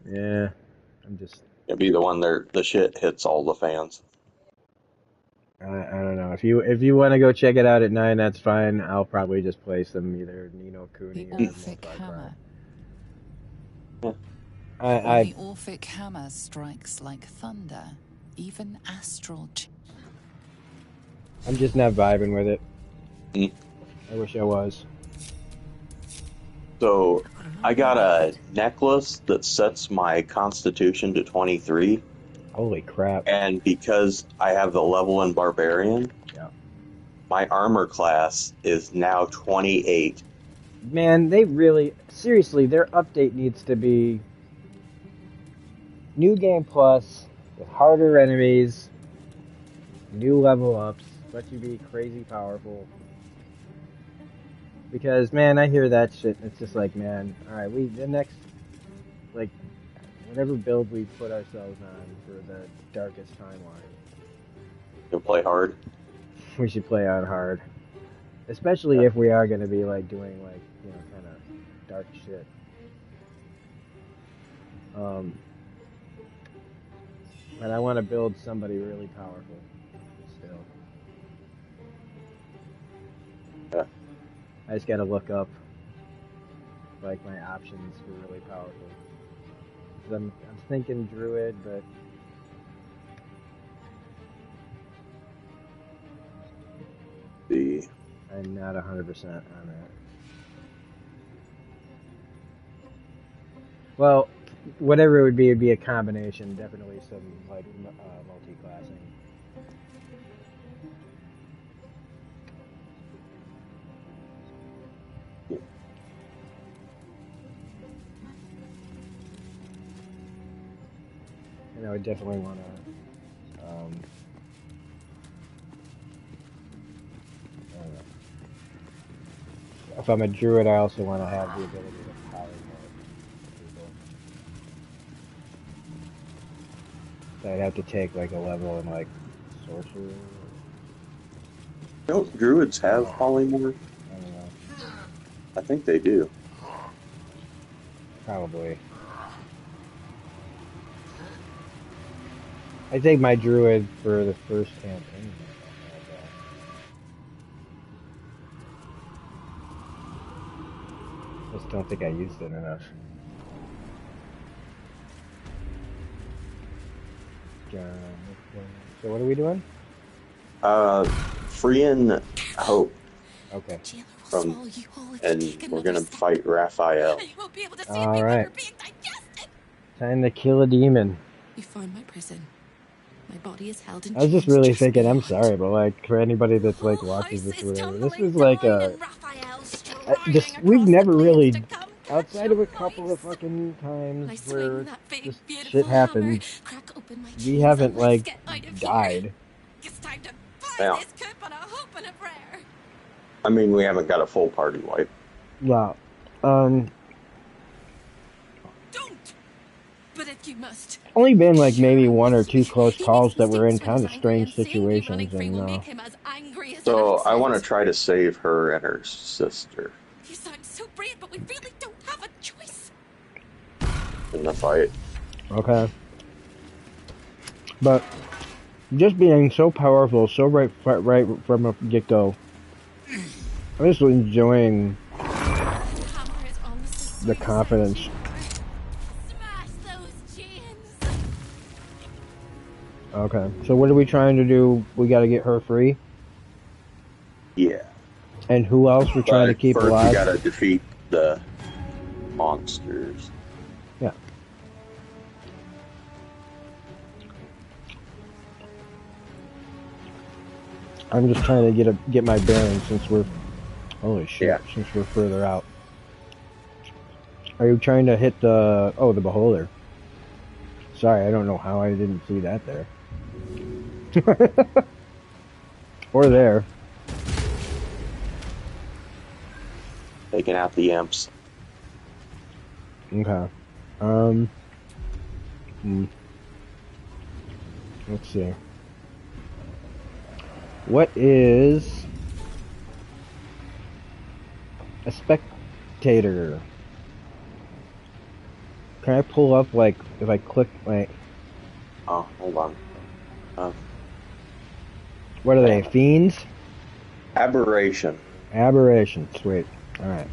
Yeah, I'm just. It'd be the one there the shit hits all the fans. I don't know. If you want to go check it out at 9, that's fine. I'll probably just play some either Nino The Kuni or more Orphic Far Cry. Hammer. Yeah. When I the Orphic Hammer strikes like thunder, even astral. I'm just not vibing with it. Mm. I wish I was. So I got a necklace that sets my constitution to 23, Holy crap! and because I have the level in barbarian, Yeah. my armor class is now 28. Man, they really seriously. Their update needs to be new game plus with harder enemies, new level ups, let you be crazy powerful. Because man, I hear that shit. And it's just like, man, all right, the next like whatever build we put ourselves on for the darkest timeline, You play hard. we should play on hard. Especially if we are going to be like doing like kind of dark shit. But I want to build somebody really powerful still. Yeah. I just got to look up like my options for really powerful. 'Cause I'm thinking druid, but I'm not 100% on that. Well, whatever it would be a combination. Definitely some like multi-classing. And I would definitely want to. I don't know. If I'm a druid, I also want to have the ability to power more people. So I'd have to take like a level in like sorcerer. Don't druids have polymorph? I don't know. I think they do. Probably. I take my druid for the first campaign. I just don't think I used it enough. So what are we doing? Freeing Hope. Okay. And we're gonna fight Raphael. All right. Time to kill a demon. You found my prison. My body is held in I was just really thinking, I'm sorry, but like for anybody that's like watches this or whatever, this was like we've never really, outside of a couple of fucking times where just shit happened, we haven't like died. Yeah. I mean, we haven't got a full party wipe. Wow. But if you must. Only been like maybe one or two close calls that were in kind of strange situations, and so I want to try to save her and her sister. You sound so brave, but we really don't have a choice. In the fight. Okay. But just being so powerful, so right from the get-go, I'm just enjoying the confidence. Okay, so what are we trying to do? We got to get her free? Yeah. And who else we're trying to keep first alive? We got to defeat the monsters. Yeah. I'm just trying to get my bearings since we're... Holy shit, yeah. Since we're further out. Are you trying to hit the... Oh, the beholder. Sorry, I don't know how I didn't see that there. Or there. Taking out the imps. Okay. Let's see. What is a spectator? Can I pull up, like, if I click, like... Oh, hold on. What are they, fiends? Aberration. Aberration, sweet. Alright.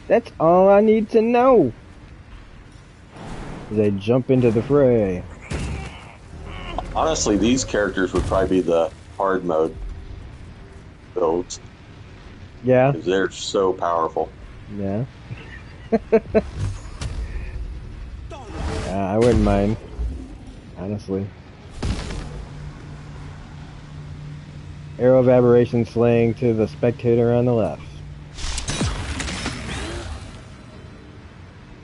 That's all I need to know! As I jump into the fray. Honestly, these characters would probably be the hard mode builds. Yeah? Because they're so powerful. Yeah. I wouldn't mind. Honestly. Arrow of Aberration slaying to the spectator on the left.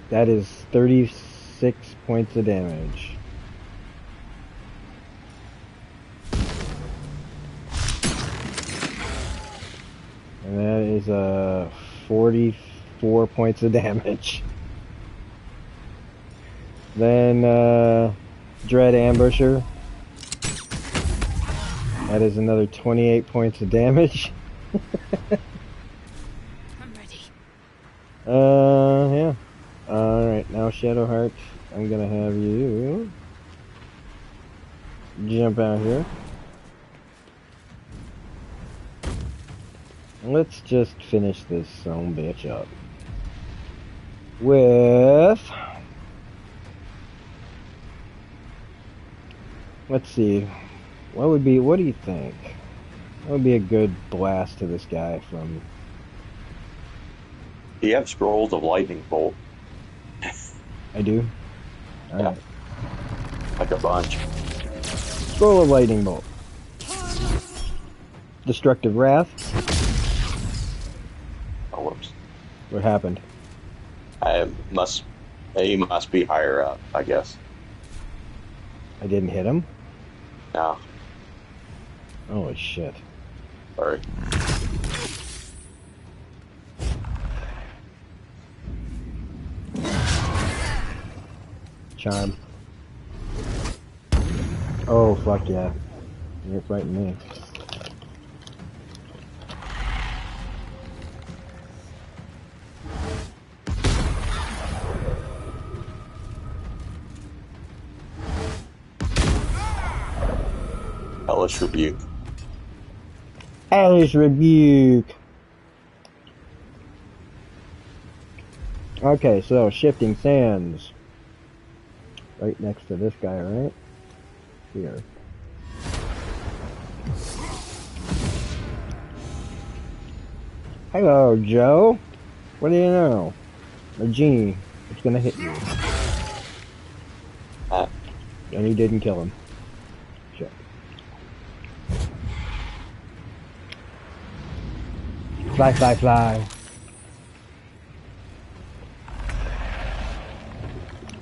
That is 36 points of damage. And that is 44 points of damage. Then Dread Ambusher. That is another 28 points of damage. I'm ready. Yeah. Alright, now Shadowheart, I'm gonna have you jump out here. Let's just finish this son bitch up with, let's see, what do you think? What would be a good blast to this guy from? Do you have scrolls of lightning bolt? I do? Alright. Yeah. Like a bunch. Scroll of lightning bolt. Destructive Wrath. Oh, whoops. What happened? He must be higher up, I guess. I didn't hit him? No. Holy shit. Sorry. Charm. Oh, fuck yeah. You're fighting me. Hellish Rebuke. Hellish Rebuke! Okay, so Shifting Sands. Right next to this guy, right? Here. Hello, Joe. What do you know? A genie. It's gonna hit you. And he didn't kill him. Shit. Fly, fly, fly.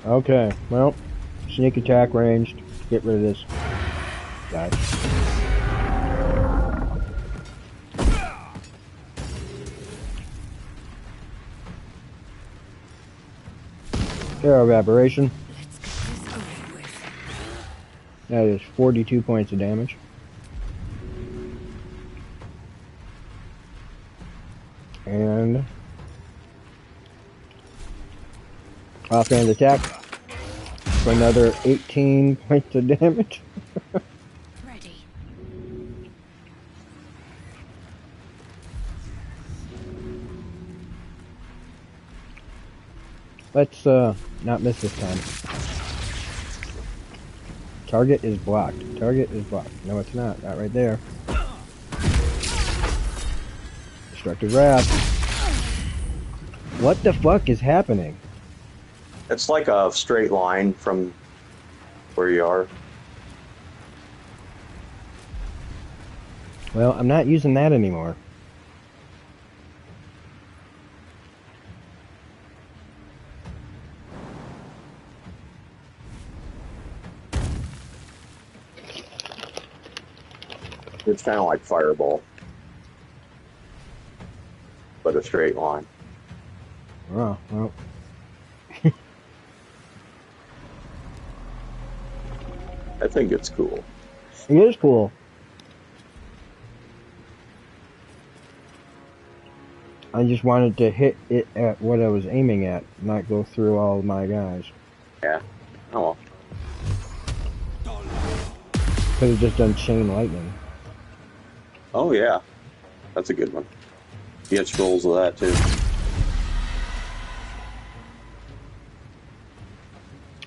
Okay, well, sneak attack ranged. Get rid of this guy. Arrow of Aberration. Let's get this over with. That is 42 points of damage. And offhand attack for another 18 points of damage. Ready. Let's not miss this time. Target is blocked. Target is blocked. No, it's not. Not right there. Destructive Wrath. What the fuck is happening? It's like a straight line from where you are. Well, I'm not using that anymore. It's kind of like Fireball, but a straight line. Oh, well. I think it's cool. It is cool. I just wanted to hit it at what I was aiming at, not go through all of my guys. Yeah. Oh well. Could have just done chain lightning. Oh yeah. That's a good one. You get scrolls of that too.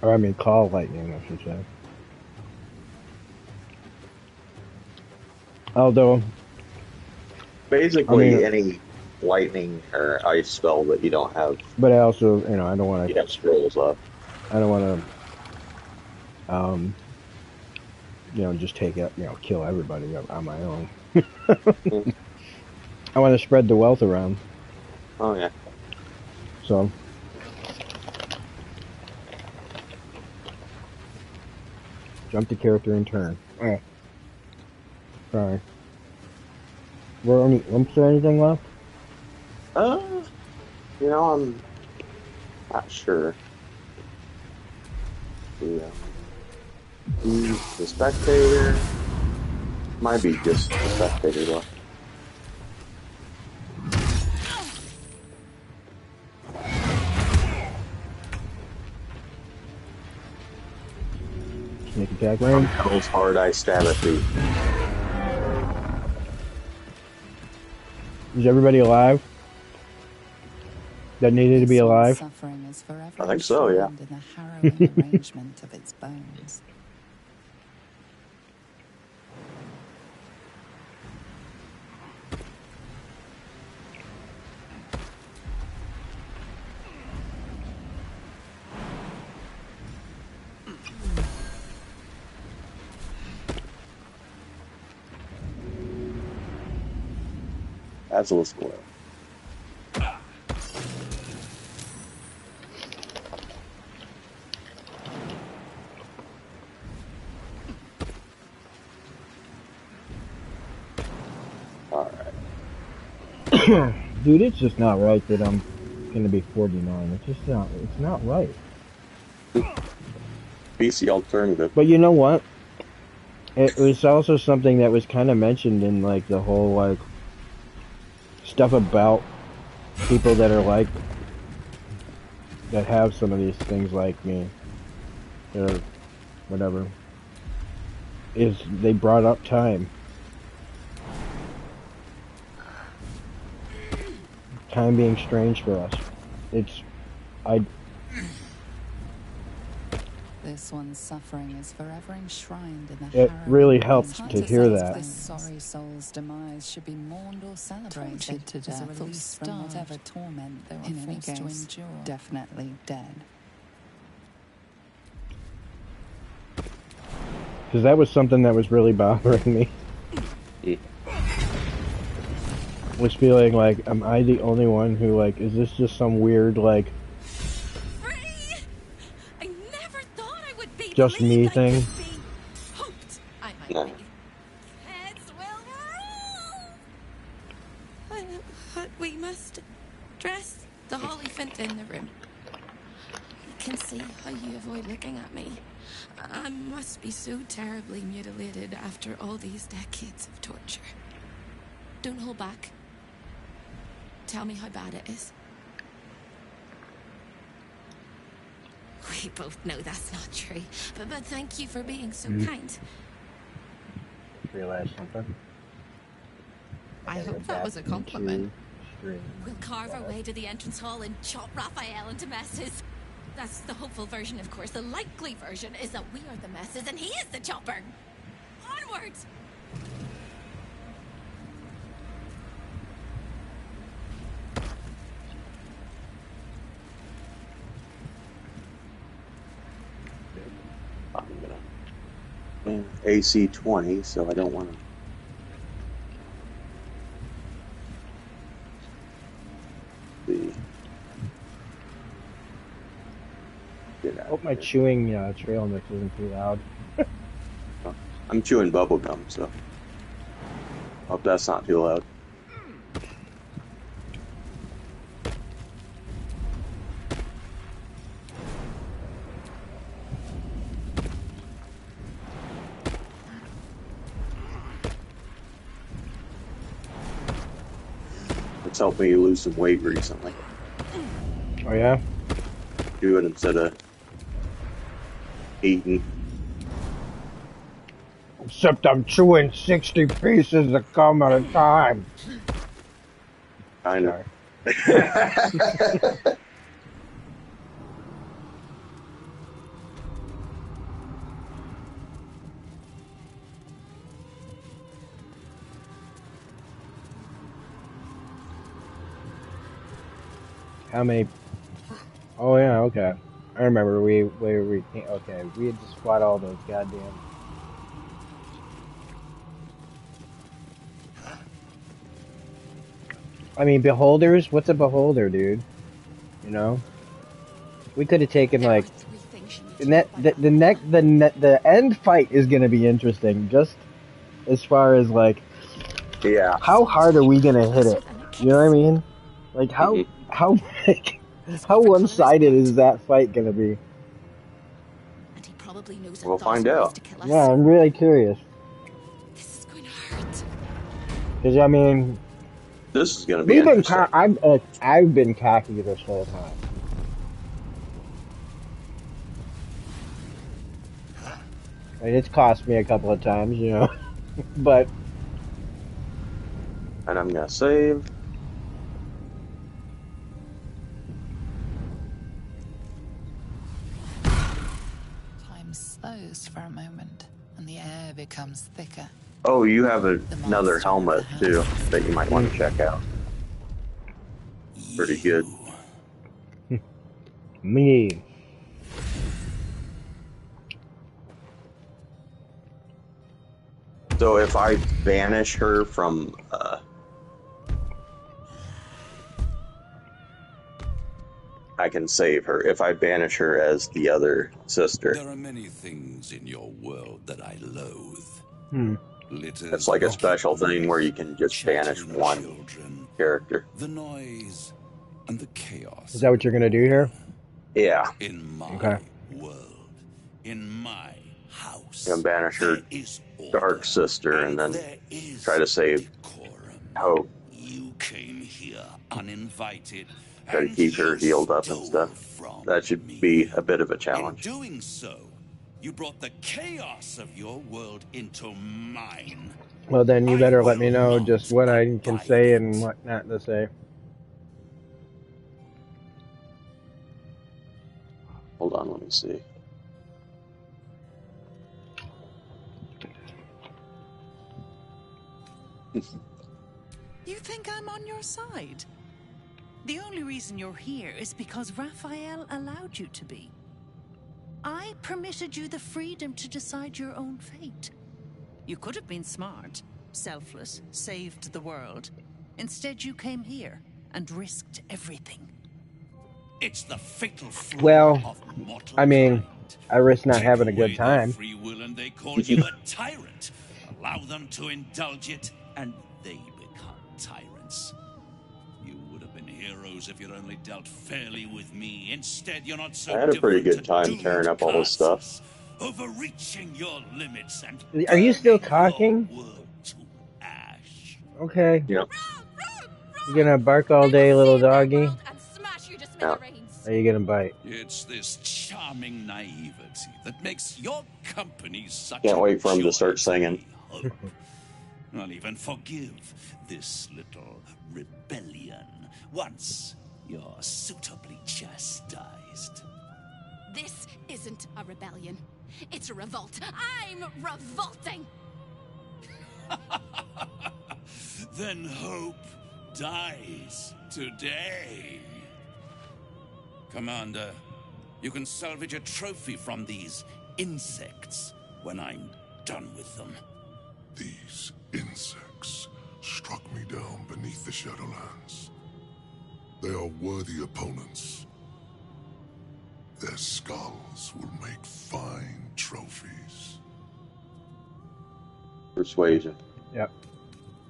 Or I mean call lightning, I should say. Although, basically any lightning or ice spell that you don't have. But I also, I don't want to. You have scrolls up. I don't want to, just take it, kill everybody on my own. I want to spread the wealth around. Oh yeah. So. Jump the character and turn. Oh. Sorry. Were any imps or anything left? I'm not sure. The spectator might be just the spectator left. Sneak attack range. How hard I stab at thee. Is everybody alive? That needed to be alive? Suffering is forever I think so, yeah. in the harrowing arrangement of its bones. That's a little spoil. Dude, it's just not right that I'm gonna be 49. It's just not. It's not right. PC alternative. But you know what? It was also something that was kind of mentioned in like the whole like stuff about people that are like that have some of these things like me, or whatever. Is they brought up time. Time being strange for us. This one's suffering is forever enshrined in the It really helped to hear that. This sorry soul's demise should be mourned or celebrated to death, or released from whatever torment they were forced to endure. Definitely dead. Because that was something that was really bothering me. Was feeling like, am I the only one who, like, is this just some weird, like, Free! I never thought I would be just me thing? Hoped I might be. Heads will roll! But we must dress the Hollyphant in the room. I can see how you avoid looking at me. I must be so terribly mutilated after all these decades of torture. Don't hold back. Tell me how bad it is. We both know that's not true, but thank you for being so kind. Realize something? I hope that was a compliment. We'll carve our way to the entrance hall and chop Raphael into messes. That's the hopeful version, of course. The likely version is that we are the messes and he is the chopper. Onwards! AC 20, so I don't want to. I hope my chewing trail mix isn't too loud. I'm chewing bubble gum, so hope that's not too loud. It's helped me lose some weight recently. Oh yeah? Do it instead of eating. Except I'm chewing 60 pieces of gum at a time. I know. How many? Oh yeah, okay. I remember we okay. We had to squat all those goddamn. I mean, beholders. What's a beholder, dude? You know, we could have taken like. The end fight is gonna be interesting. Just as far as like. Yeah. How hard are we gonna hit it? You know what I mean? Like how one-sided is that fight gonna be? We'll find out. Yeah, I'm really curious. This is going to hurt. Because I mean, this is gonna be interesting. I've been cocky this whole time. And it's cost me a couple of times, you know, but. And I'm gonna save. Time slows for a moment, and the air becomes thicker. Oh, you have another helmet too that you might want to check out. Pretty good. Me. So if I banish her from I can save her if I banish her as the other sister. There are many things in your world that I loathe. It's like a special thing where you can just banish one character. The noise and the chaos. Is that what you're gonna do here? Yeah. In my world, in my house. You can banish her dark sister and then try to save Hope. You came here uninvited. Try to keep her healed up and stuff. That should be a bit of a challenge. In doing so, you brought the chaos of your world into mine. Well, then you better let me know just what I can say and what not to say. Hold on, let me see. You think I'm on your side? The only reason you're here is because Raphael allowed you to be. I permitted you the freedom to decide your own fate. You could have been smart, selfless, saved the world. Instead, you came here and risked everything. It's the fatal flaw of mortal I mean, kind. I risk not having a good time. Free will and they call you a tyrant. Allow them to indulge it, and they become tyrants. You would have been heroes if you'd only dealt fairly with me. Instead, you're not so. I had a pretty good time tearing up all this stuff. Overreaching your limits and are you still talking? Okay. Yep. You gonna bark all day, little doggy? Yeah. Are you gonna bite? It's this charming naivety that makes your company such. Can't wait for him to start singing. I'll even forgive this little rebellion once you're suitably chastised. This isn't a rebellion. It's a revolt. I'm revolting. Then hope dies today. Commander, you can salvage a trophy from these insects when I'm done with them. These insects struck me down beneath the Shadowlands. They are worthy opponents. Their skulls will make fine trophies. Persuasion. Yep.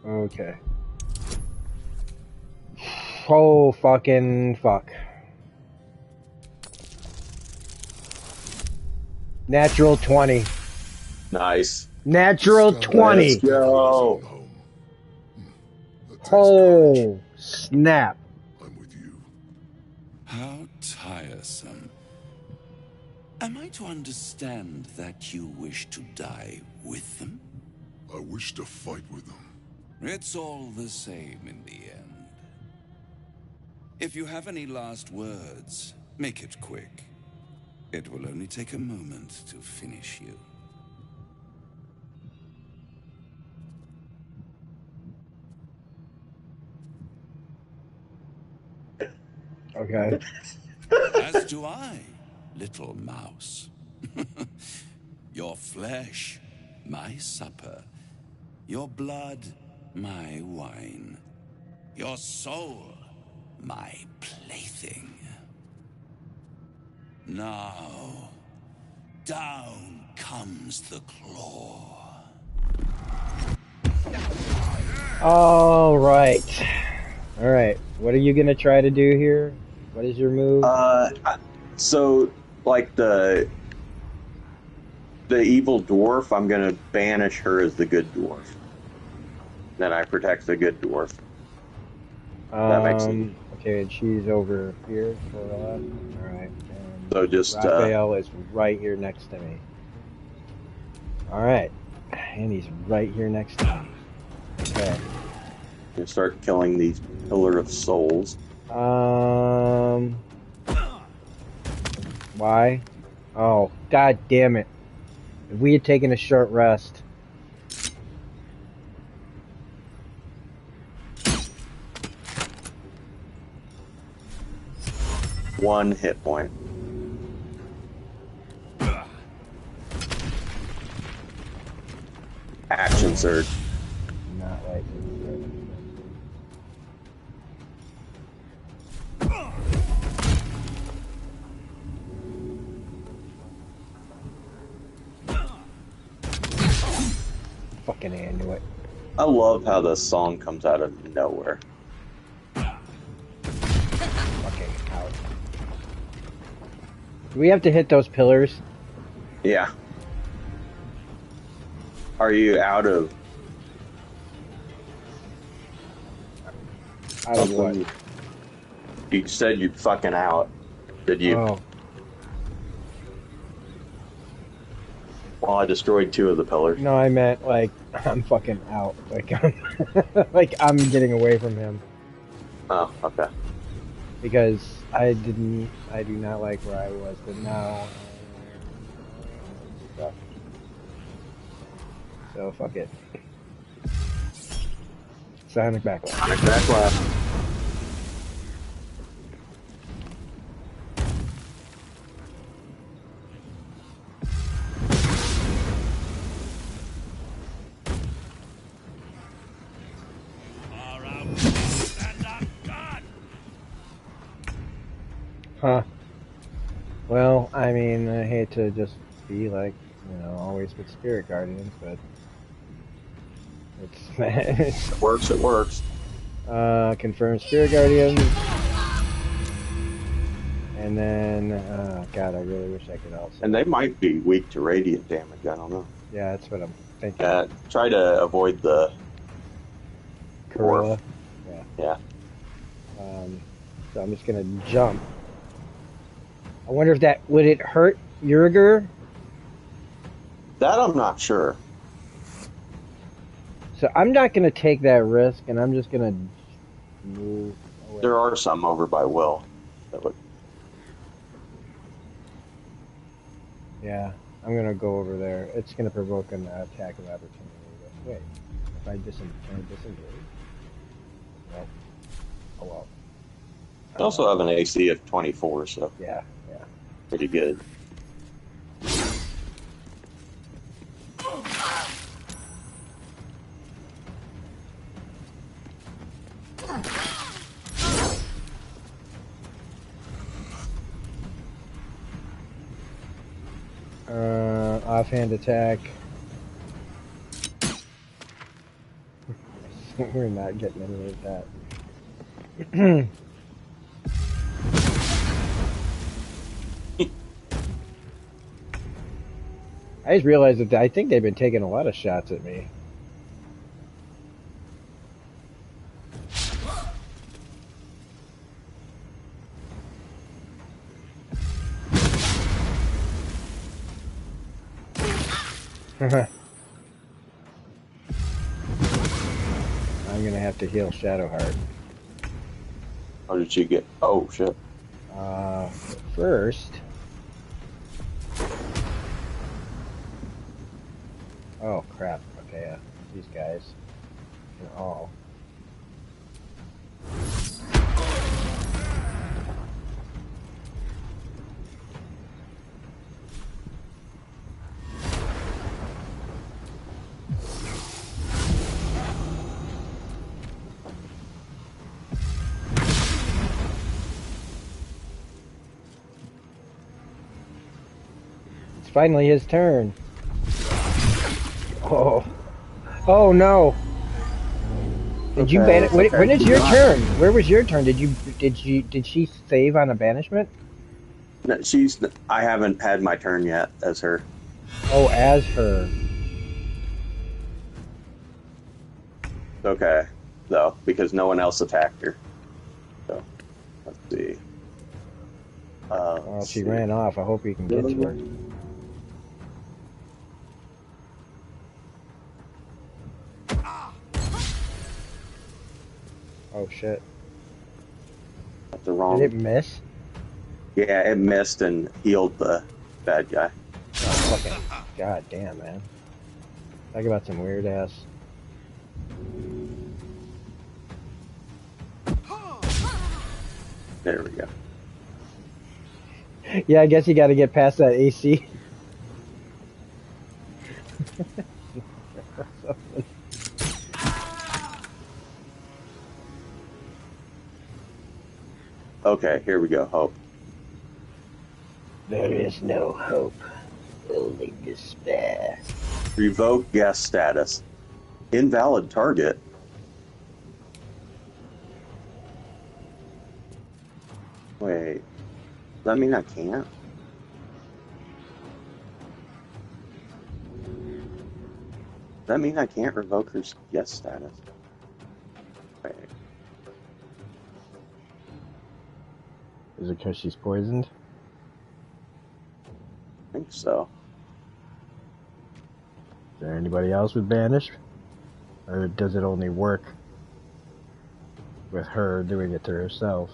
Okay. Oh, fucking fuck. Natural 20. Nice. Natural 20. Let's go. Oh, snap. I'm with you. How tiresome. Am I to understand that you wish to die with them? I wish to fight with them. It's all the same in the end. If you have any last words, make it quick. It will only take a moment to finish you. Okay. As do I, little mouse. Your flesh, my supper. Your blood, my wine. Your soul, my plaything. Now, down comes the claw. All right. All right. What are you gonna try to do here? What is your move? So like the evil dwarf, I'm gonna banish her as the good dwarf. Then I protect the good dwarf. That makes sense. Okay, and she's over here for a left. All right. And So just Raphael is right here next to me. All right, and he's right here next to me. Okay. you start killing these pillar of souls. Why? Oh, god damn it. If we had taken a short rest. One hit point. Action surge. Not like it. Fucking A, I knew it. I love how the song comes out of nowhere. Fucking out. Do we have to hit those pillars? Yeah. Are you out of... Out of what? You said you'd fucking out. Did you? Oh. Well, I destroyed 2 of the pillars. No, I meant, like, I'm fucking out. Like, like, I'm getting away from him. Oh, okay. Because I do not like where I was, but now... stuff. So, fuck it. Sonic Backlash. Sonic Backlash. Huh. Well, I mean, I hate to just be like, always with Spirit Guardians, but it's It works, it works. confirm Spirit Guardians. And then, God, I really wish I could also. And they might be weak to radiant damage, I don't know. Yeah, that's what I'm thinking. Try to avoid the... Gorilla. Yeah. So I'm just gonna jump. I wonder if would it hurt Uriger? That I'm not sure. So I'm not gonna take that risk, and I'm just gonna move away. There are some over by Will. That would... Yeah, I'm gonna go over there. It's gonna provoke an attack of opportunity. Wait, if I can I disengage? Nope. Oh well. They also have an AC of 24, so... Yeah. Pretty good. Offhand attack. We're not getting any of that. I just realized that I think they've been taking a lot of shots at me. I'm gonna have to heal Shadowheart. How did she get? Oh shit. First. Oh crap. Okay, these guys. They're all. It's finally his turn. Oh. Oh no. Did you ban it? When is your turn? Where was your turn? Did she save on a banishment? No, I haven't had my turn yet as her. Oh, as her. Okay, though, because no one else attacked her. So, let's see. Well, she ran off. I hope you can get to her. Oh shit. That's the wrong. Did it miss? Yeah, it missed and healed the bad guy. Oh, fucking god damn, man. Talk about some weird ass. There we go. Yeah, I guess you gotta get past that AC. Okay, here we go. Hope. There is no hope, only despair. Revoke guest status. Invalid target. Wait. Does that mean I can't? Does that mean I can't revoke her guest status? Wait. Is it because she's poisoned? I think so. Is there anybody else with banish? Or does it only work with her doing it to herself?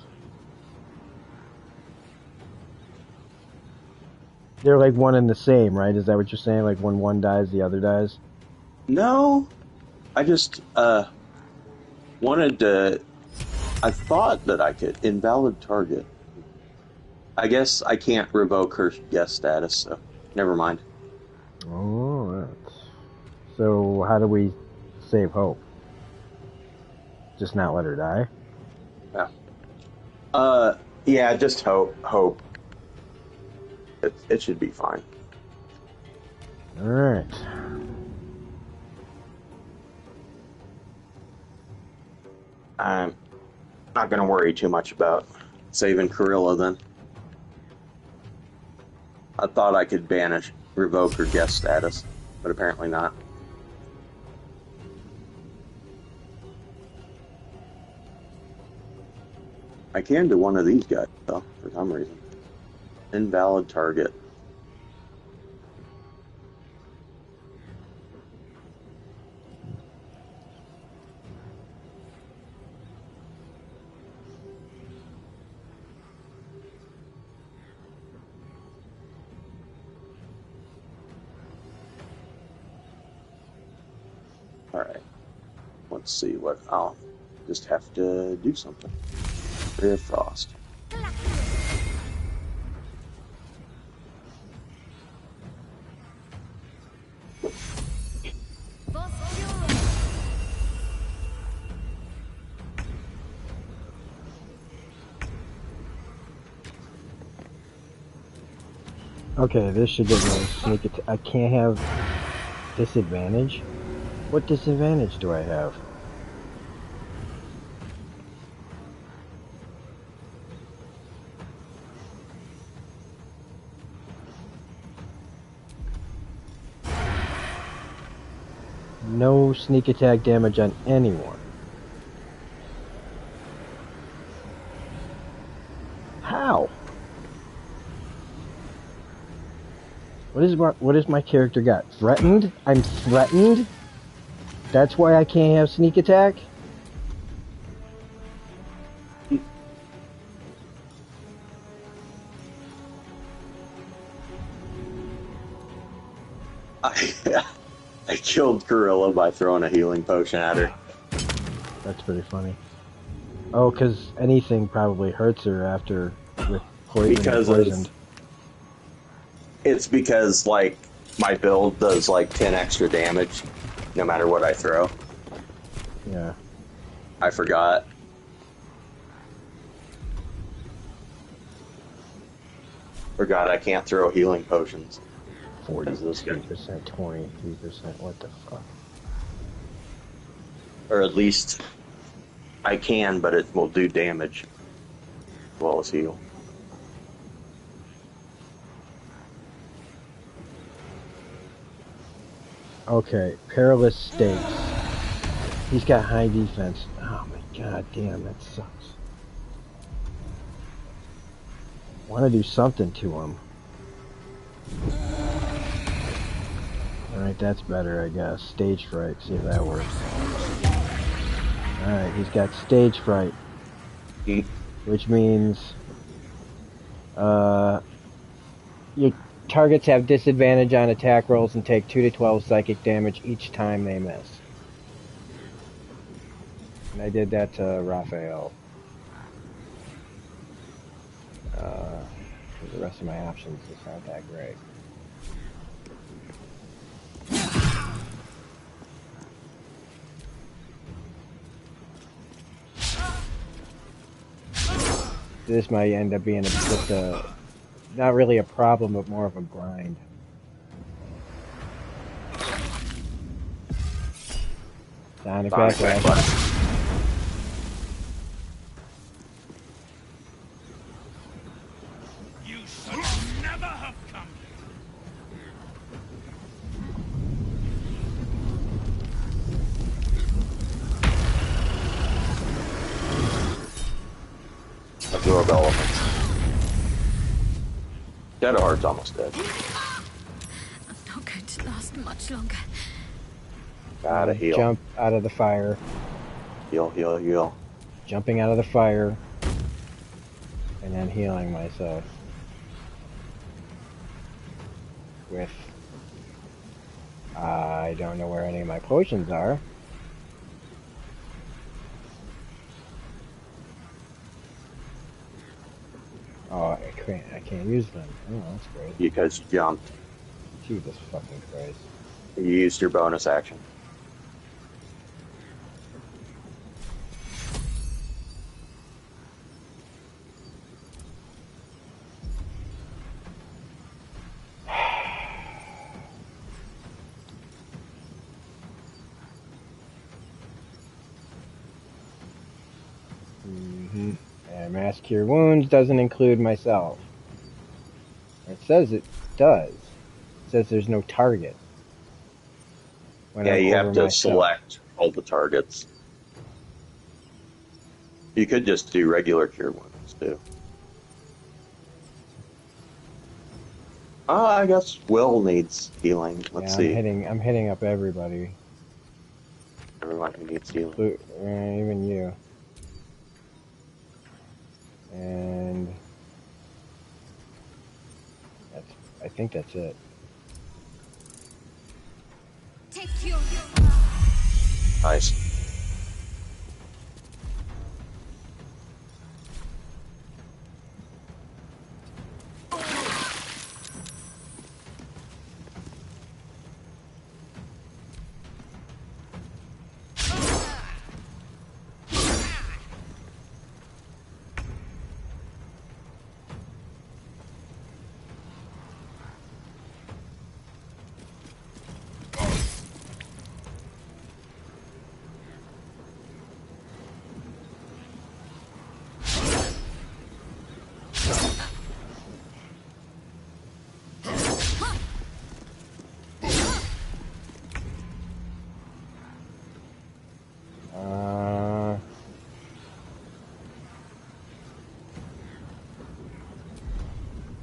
They're like one and the same, right? Is that what you're saying? Like when one dies, the other dies? No. I just, wanted to... I thought that I could. Invalid target. I guess I can't revoke her guest status, so never mind. Oh, right. So how do we save Hope? Just not let her die? Yeah. Yeah, just hope. It should be fine. Alright. I'm not going to worry too much about saving Corilla then. I thought I could revoke her guest status, but apparently not. I can do one of these guys, though, for some reason. Invalid target. Alright. Let's see what... I'll just have to do something. Ray of Frost. Okay, this should get me a sneak attack. I can't have disadvantage? What disadvantage do I have? No sneak attack damage on anyone. How? What is my character got? Threatened? I'm threatened? That's why I can't have sneak attack? I killed Gorilla by throwing a healing potion at her. That's pretty funny. Oh, because anything probably hurts her after with poisoned. It's because, like, my build does, like, 10 extra damage no matter what I throw. Yeah. I forgot. Forgot I can't throw healing potions. 43%, 23%, what the fuck? Or at least I can, but it will do damage as well as heal. Okay, perilous stakes. He's got high defense. Oh my god damn, that sucks. Want to do something to him. Alright, that's better, I guess. Stage fright, see if that works. Alright, he's got stage fright. Which means... your targets have disadvantage on attack rolls and take 2 to 12 psychic damage each time they miss. And I did that to Raphael. The rest of my options just aren't that great. This might end up being just a, not really a problem, but more of a grind. Sonic Backlash. You should never have come. Absorb elements. Shadowheart's almost dead. I'm not going to last much longer. Gotta heal. Jump out of the fire. Heal, heal, heal. Jumping out of the fire. And then healing myself. With... I don't know where any of my potions are. Oh, I can't use them. Oh, that's great. Because you jumped. Jesus fucking Christ. You used your bonus action. And Mass Cure Wounds doesn't include myself. It says it does. It says there's no target. Yeah, you have to select all the targets. You could just do regular cure wounds too. I guess Will needs healing. Let's see. I'm hitting up everybody. Everyone who needs healing. Even you. And I think that's it. Nice.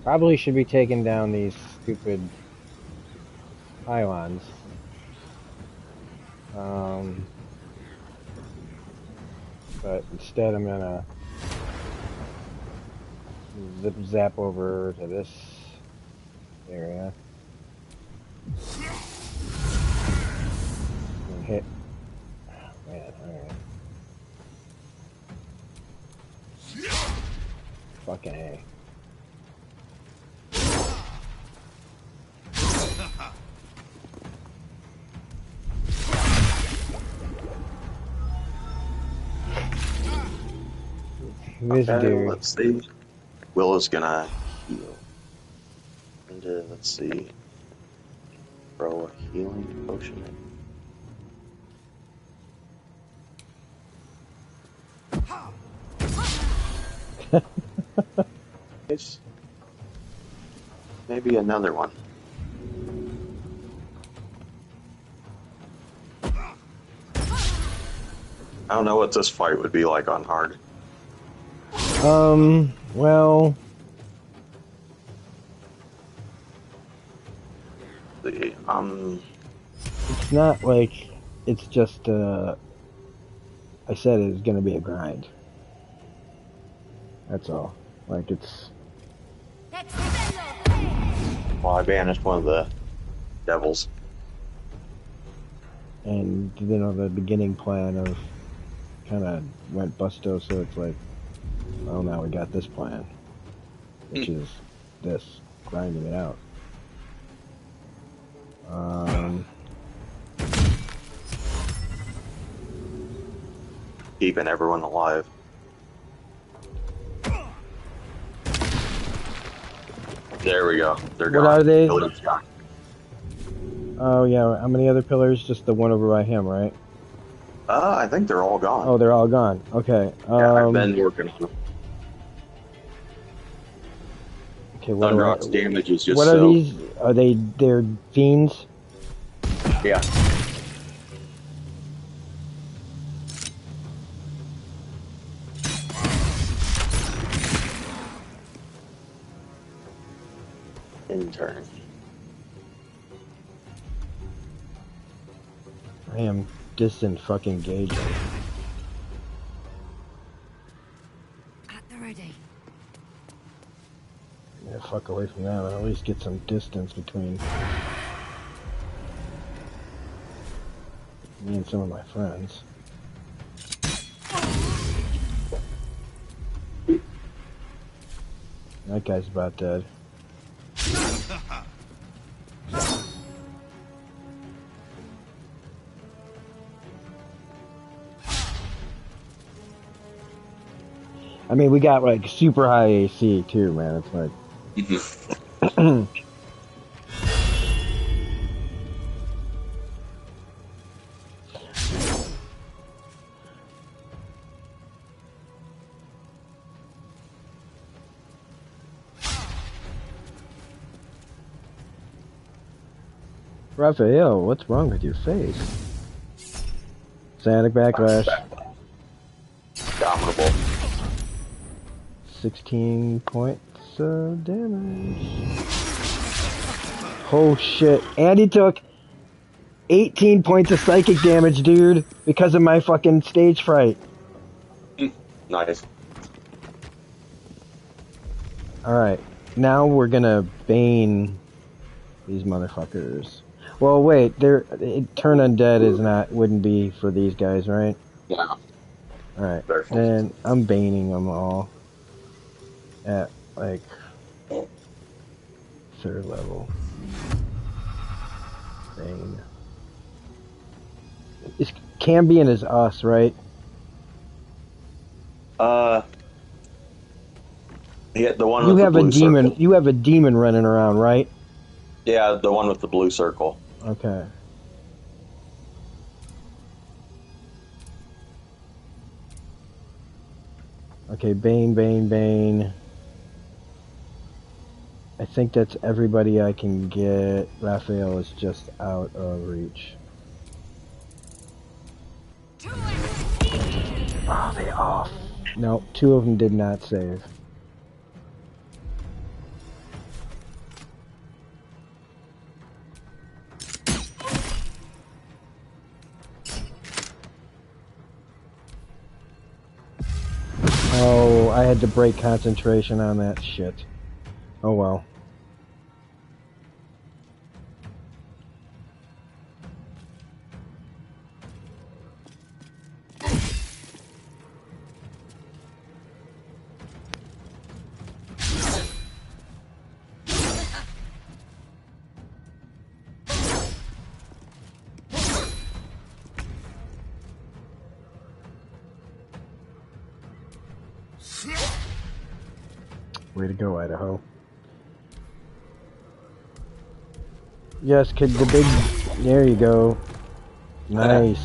Probably should be taking down these stupid pylons. But instead I'm gonna zap over to this area and hit. Oh, man, alright. Fucking A. This dude. Let's see. Willow's gonna heal. And let's see. Throw a healing potion in. Maybe another one. I don't know what this fight would be like on hard. Well... It's not like... It's just, I said it's gonna be a grind. That's all. Like, it's... Well, I banished one of the devils. And, you know, the beginning plan of... kind of went busto, so it's like... Well, now we got this plan. Which is this. Grinding it out. Keeping everyone alive. There we go. They're gone. What are they? Oh yeah, how many other pillars? Just the one over by him, right? I think they're all gone. Oh, they're all gone. Okay. Yeah, I've been working on them. Okay, what Unrock's damage is just what are these? Are they're fiends? Yeah. In turn. I am distant fucking gauging. At the ready. Yeah, fuck away from them and at least get some distance between me and some of my friends. That guy's about dead. I mean, we got like super high AC too, man. It's like. Raphael, what's wrong with your face? Sonic backlash. Dominable. 16 points of damage. Oh shit. And he took 18 points of psychic damage, dude, because of my fucking stage fright. Nice. Alright. Now we're gonna bane these motherfuckers. Well, wait, turn undead is wouldn't be for these guys, right? Yeah. Alright. And I'm baning them all at like 3rd level. Bane. Cambion is us, right? Yeah, the one you with have the blue a demon. circle. You have a demon running around, right? Yeah, the one with the blue circle. Okay. Okay, Bane. I think that's everybody I can get. Raphael is just out of reach. Oh, they off. No, 2 of them did not save. I had to break concentration on that shit. Oh well. Way to go, Idaho. Yes, kid, the big... There you go. Nice.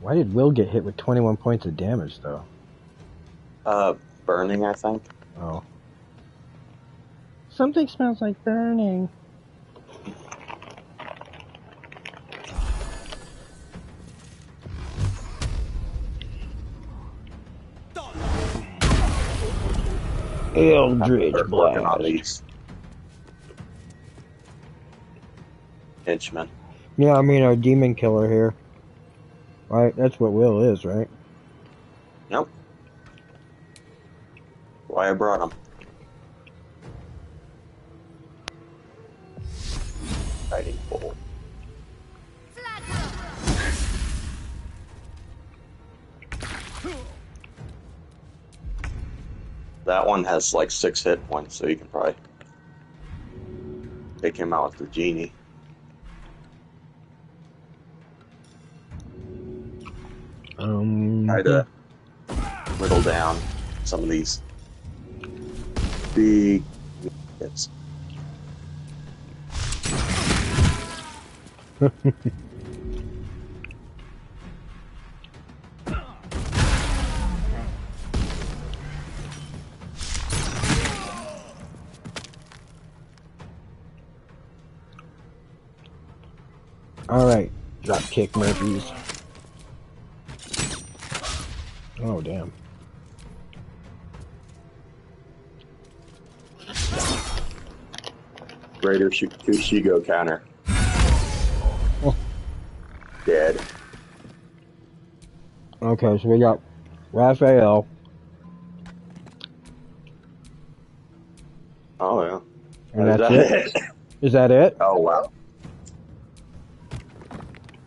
Why did Will get hit with 21 points of damage, though? Burning, I think. Oh. Something smells like burning. Eldritch Working on Blast. these henchmen. Yeah, I mean our demon killer here. Right, that's what Will is, right? Nope. Why I brought him. Fighting bull. That one has like 6 hit points, so you can probably take him out with the genie. Try to whittle down some of these big hits. Alright, drop kick Murphys. Oh, damn. Greater Kushigo counter. Oh. Dead. Okay, so we got Raphael. Oh, yeah. And that's it? Is that it? Oh, wow.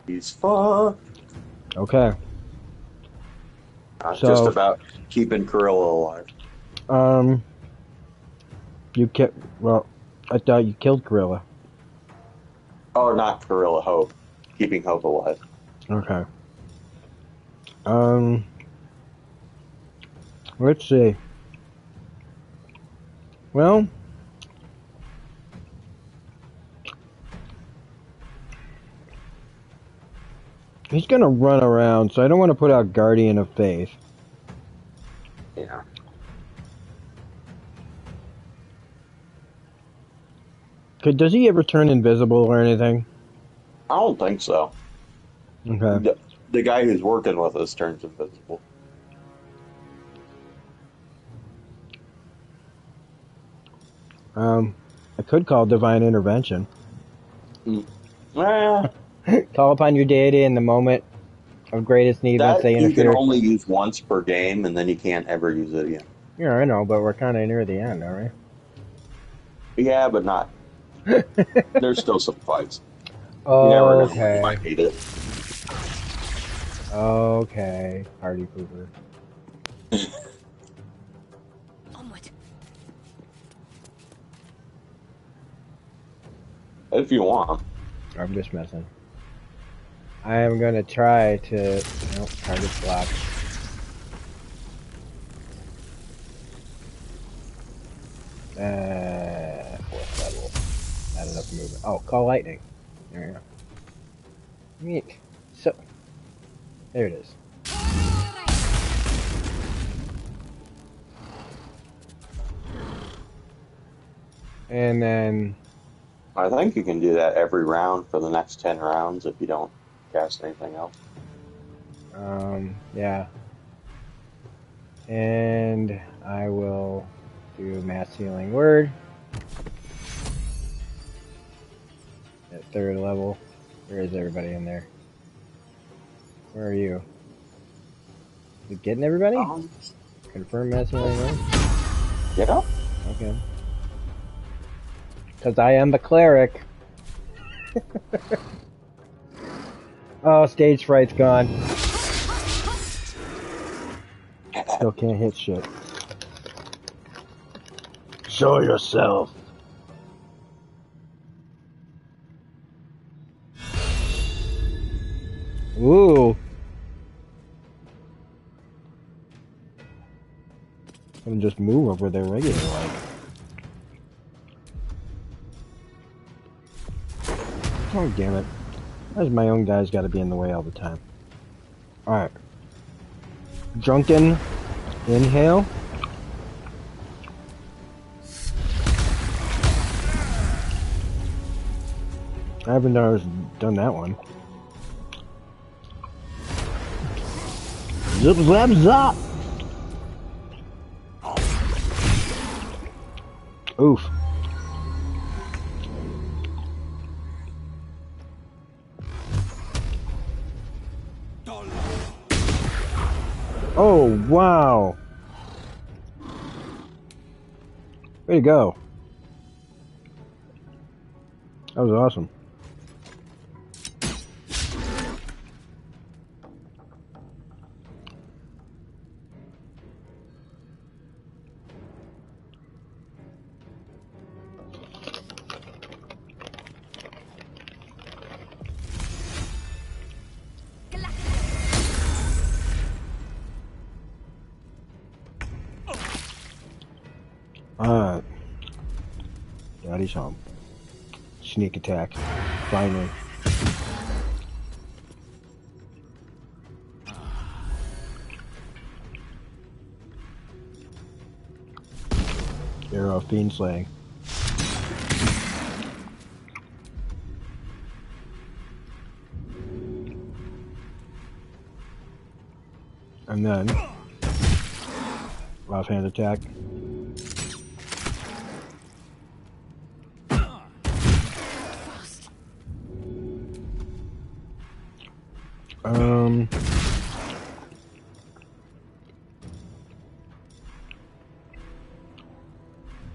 He's fucked. Okay. So, just about keeping Gorilla alive. You kept... Well, I thought you killed Gorilla. Oh, not Gorilla, Hope. Keeping Hope alive. Okay. Let's see. Well... He's gonna run around, so I don't want to put out Guardian of Faith. Yeah. Does he ever turn invisible or anything? I don't think so. Okay. The guy who's working with us turns invisible. I could call Divine Intervention. Well, Call upon your deity in the moment of greatest need once they you interfere. can only use once per game, and then you can't ever use it again. Yeah, I know, but we're kind of near the end, aren't we? Yeah, but not. There's still some fights. Oh, you never know when okay. you might need it. Okay, party pooper. Onward. If you want. I'm just messing. I am gonna try to... Nope, target's blocked. Fourth level. Not enough movement. Oh, call lightning. There you go. Neat. So... There it is. And then... I think you can do that every round for the next 10 rounds if you don't cast anything else. Yeah. And I will do Mass Healing Word. At 3rd level. Where is everybody in there? Where are you? You getting everybody? Confirm messing around. Yeah. Okay. Because I am the cleric. Oh, stage fright's gone. Still can't hit shit. Show yourself. Ooh. I'm gonna just move over there regular like. Oh, damn it. Why's my own guy's gotta be in the way all the time? Alright. Drunken inhale. I haven't done that one. Zip zap zap! Oof. Oh, wow. Way to go. That was awesome. Alright. Daddy's home. Sneak attack. Finally. Arrow fiend slaying. And then left hand attack.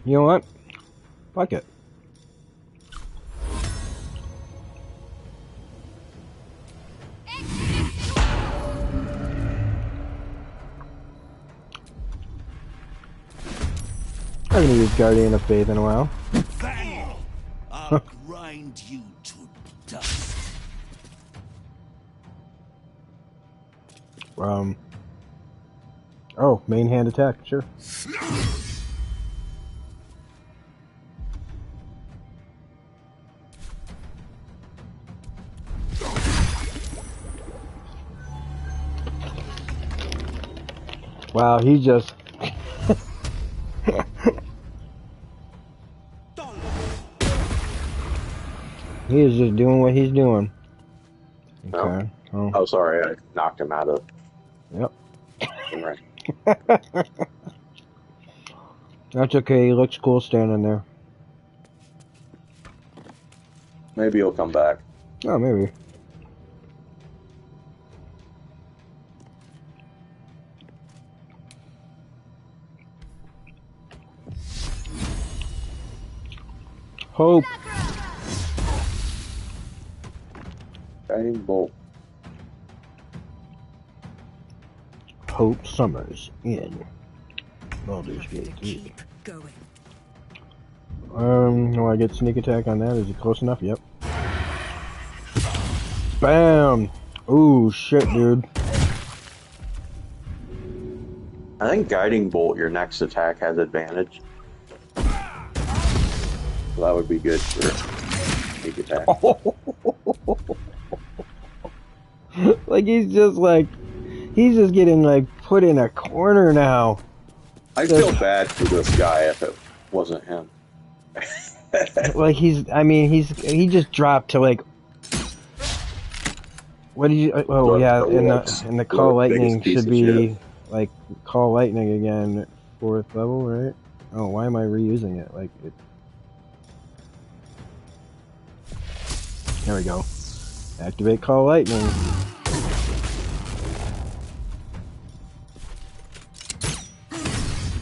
You know what? Fuck it. I haven't used Guardian of Faith in a while. I'll grind you to dust. Oh, main hand attack, sure. Wow, he just... he is just doing what he's doing. Okay. Oh, sorry, I knocked him out of... Yep. Right. That's okay, he looks cool standing there. Maybe he'll come back. Oh, maybe. Hope. Guiding bolt. Hope Summers in Baldur's Gate 3. Keep going. Do I get sneak attack on that? Is it close enough? Yep. Bam! Ooh, shit, dude. I think guiding bolt, your next attack has advantage. So that would be good for sneak attack. Like he's just getting like put in a corner now. I feel bad for this guy if it wasn't him. Like he just dropped to like. What did you? Oh yeah, in the call lightning should be like call lightning again at 4th level, right? Oh, why am I reusing it? Like it. There we go. Activate call lightning.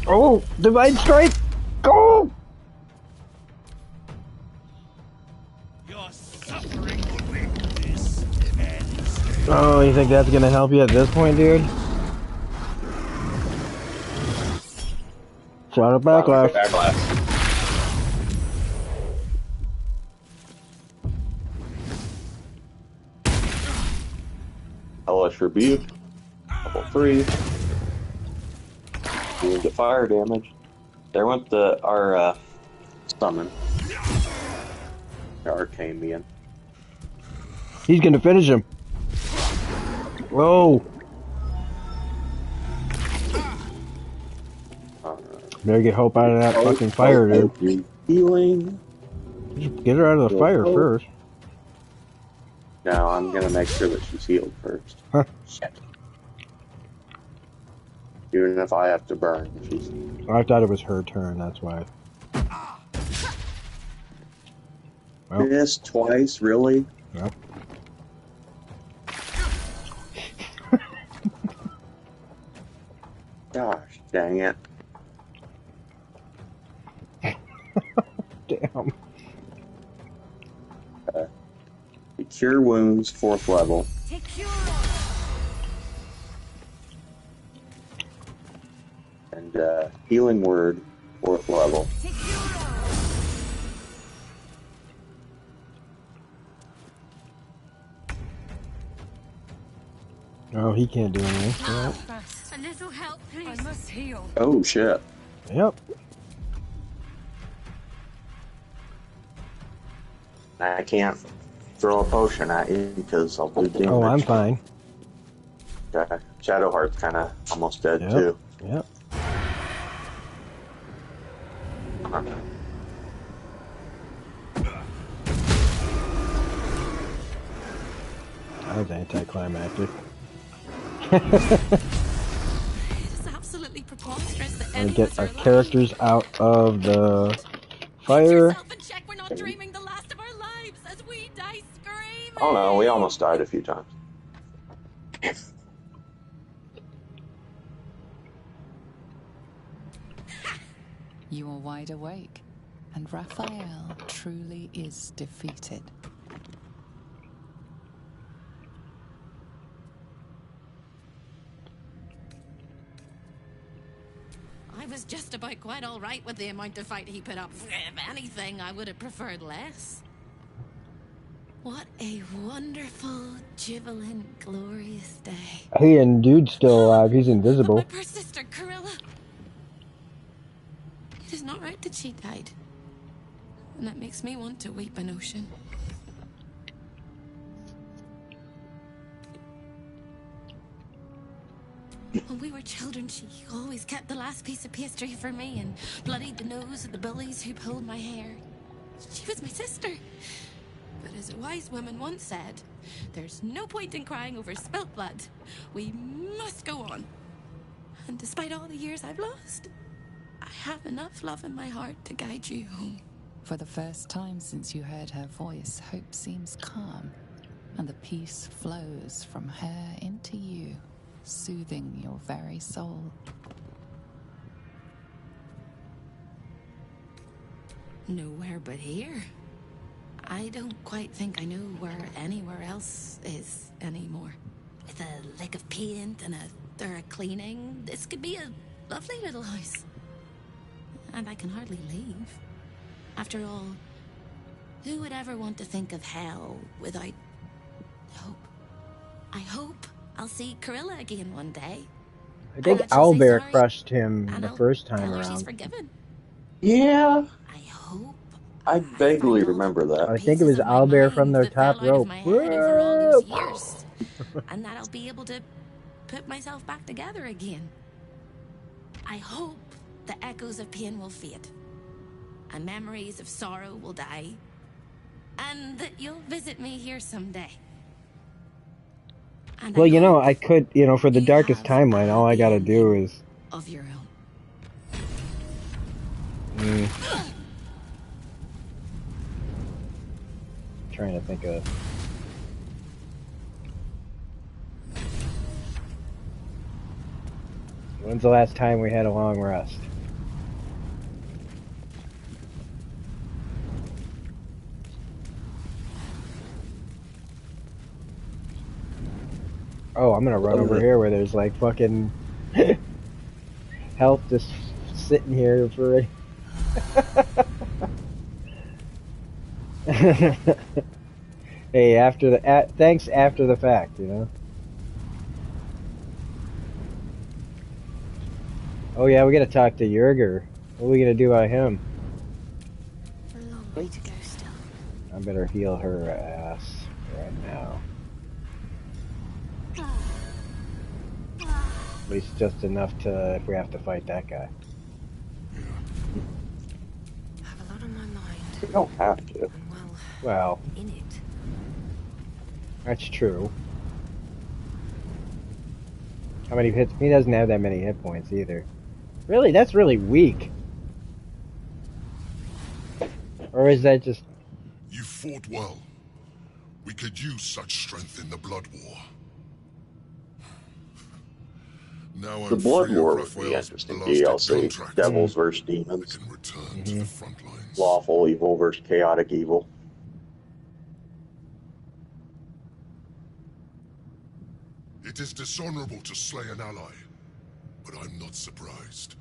Oh, divine strike! Go! Your suffering with this ends. Oh, you think that's gonna help you at this point, dude? Shot of backlash. Hellish Rebuke. Level 3. Doing the fire damage. There went our summon. The arcane being. He's gonna finish him. Whoa! Better get Hope out of that fucking fire, dude. Healing. Get her out of the fire first. No, I'm gonna make sure that she's healed first. Huh. Shit. Even if I have to burn, she's... I thought it was her turn, that's why. Well. This twice, really? Yep. Gosh, dang it. Damn. Cure wounds, 4th level. And healing word, 4th level. Oh, he can't do anything. Yep. A little help, please. I must heal. Oh shit. Yep. I can't throw a potion at you because I'll do damage. Oh, I'm fine. Okay. Shadowheart's kind of almost dead Yep. too. Yep. That was anticlimactic. It's absolutely preposterous that We'll get our characters out of the fire. We're not dreaming the last of our lives as we die screaming. Oh no, we almost died a few times. You are wide awake, and Raphael truly is defeated. I was just about quite all right with the amount of fight he put up. If anything, I would have preferred less. What a wonderful, jubilant, glorious day. Hey, and dude's still alive. He's invisible. My poor sister, Corilla. It is not right that she died. And that makes me want to weep an ocean. When we were children, she always kept the last piece of pastry for me and bloodied the nose of the bullies who pulled my hair. She was my sister. But as a wise woman once said, there's no point in crying over spilt blood. We must go on. And despite all the years I've lost, I have enough love in my heart to guide you home. For the first time since you heard her voice, hope seems calm, and the peace flows from her into you, soothing your very soul. Nowhere but here. I don't quite think I know where anywhere else is anymore. With a lick of paint and a thorough cleaning, this could be a lovely little house. And I can hardly leave. After all, who would ever want to think of hell without hope? I hope I'll see Corilla again one day. I think Owlbear crushed him the first time around. She's forgiven. Yeah. I hope. I vaguely remember that. I think it was Owlbear from the top rope. And that I'll be able to put myself back together again. I hope the echoes of pain will fade, and memories of sorrow will die, and that you'll visit me here someday. And well, you know, I could, you know, for the darkest timeline, all I gotta do is... of your own. Trying to think of... When's the last time we had a long rest? Oh, I'm gonna run over here where there's like fucking health just sitting here for. Hey, after the thanks after the fact, you know. Oh yeah, we gotta talk to Yerger. What are we gonna do about him? A long way to go still. I better heal her ass right now. At least just enough to if we have to fight that guy. I have a lot on my mind. You don't have to. And Well, in it. that's true. How many hits? He doesn't have that many hit points either. Really, that's really weak. Or is that just... You fought well. We could use such strength in the Blood War. Now The I'm Blood free War of would be Raphael's interesting blasted DLC. contract. Devils versus I demons. can return to the front lines. Lawful evil versus chaotic evil. It is dishonorable to slay an ally, but I'm not surprised.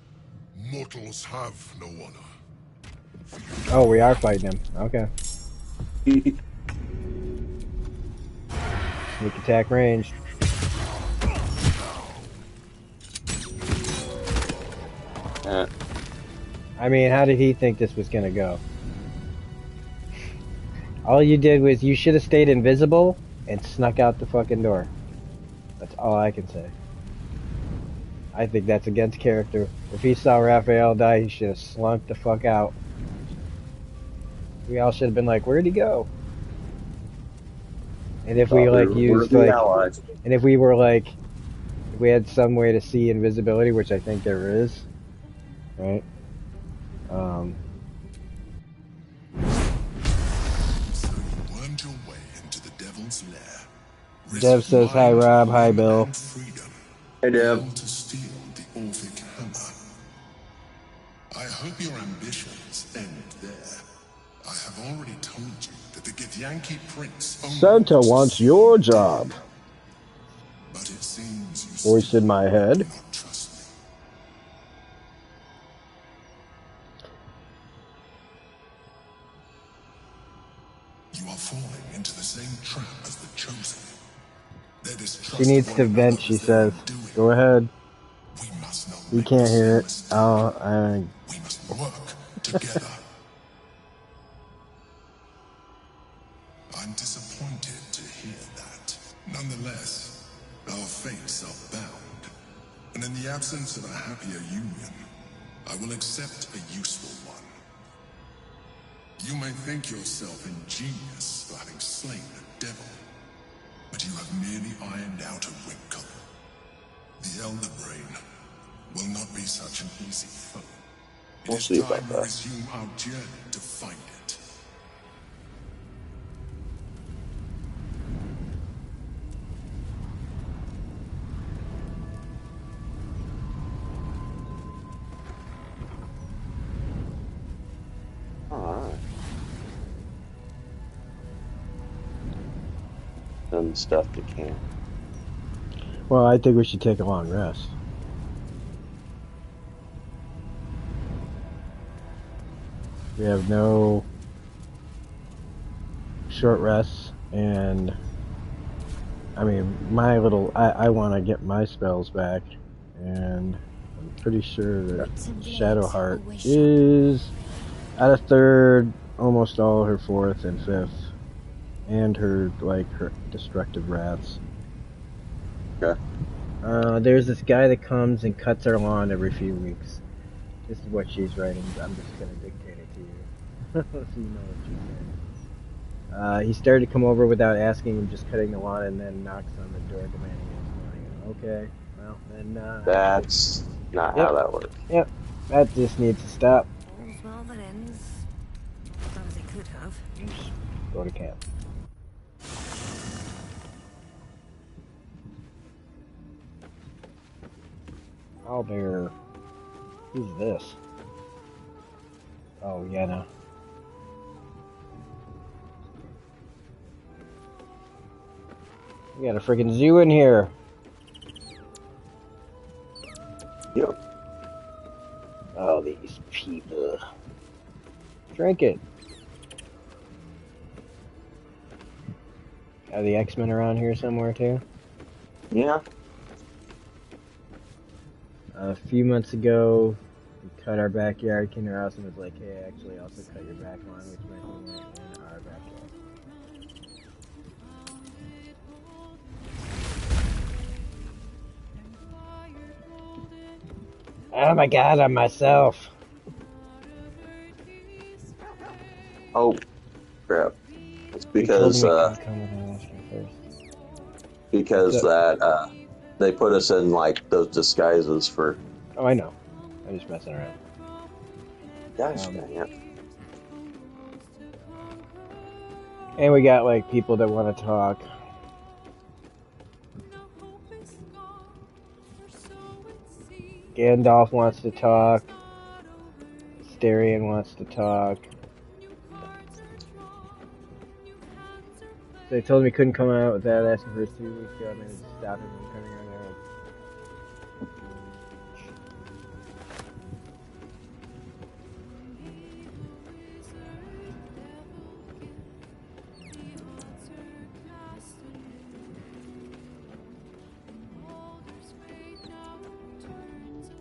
Mortals have no honor. Oh, we are fighting him. Okay. Sneak attack range. I mean, how did he think this was gonna go? All you did was you should have stayed invisible and snuck out the fucking door. That's all I can say. I think that's against character. If he saw Raphael die, he should have slunk the fuck out. We all should have been like, where'd he go? And if we like used like, and if we were like, if we had some way to see invisibility, which I think there is, right? So you wormed your way into the devil's lair. Dev says hi, Rob. Hi, Bill. Hey, Dev. To steal the Orphic hammer. I hope your ambitions end there. I have already told you that the Githyanki prince Santa wants your job. But it seems you Voice in my head. do not trust me. You are falling into the same trap as the chosen. She needs to vent, she says. Go ahead. We can't hear it. We must work together. I'm disappointed to hear that. Nonetheless, our fates are bound. And in the absence of a happier union, I will accept a useful one. You may think yourself ingenious for having slain a devil, but you have merely ironed out a wrinkle. The Elder Brain will not be such an easy foe. It is time we resume our journey to find it. Alright. Done stuff to camp. Well, I think we should take a long rest. We have no short rests, and I mean, I want to get my spells back, and I'm pretty sure that Shadowheart is at a third, almost all her fourth and fifth, and her destructive wraths. Okay. There's this guy that comes and cuts our lawn every few weeks. This is what she's writing. I'm just gonna dictate it to you, so you know what she's saying. He started to come over without asking him, just cutting the lawn, and then knocks on the door demanding his money. Okay, well then. That's not how that works. Yep, that just needs to stop. All's well that ends. As well as it could have. Go to camp. Baldur. Who's this? Oh, Yenna. We got a freaking zoo in here. Yep. Oh, these people. Drink it. Are the X-Men around here somewhere too? Yeah. A few months ago, we cut our backyard. Came to our house and was like, "Hey, actually, also cut your back lawn," which meant we went in our backyard. Oh my God, I'm myself. Oh, crap. It's They told because me we couldn't come when I asked her first. they put us in like those disguises for. Oh, I know. I'm just messing around. Gosh, dang it. And we got like people that want to talk. Gandalf wants to talk. Starion wants to talk. So they told me couldn't come out without asking for us 2 weeks ago, and they just stopped him from coming around there.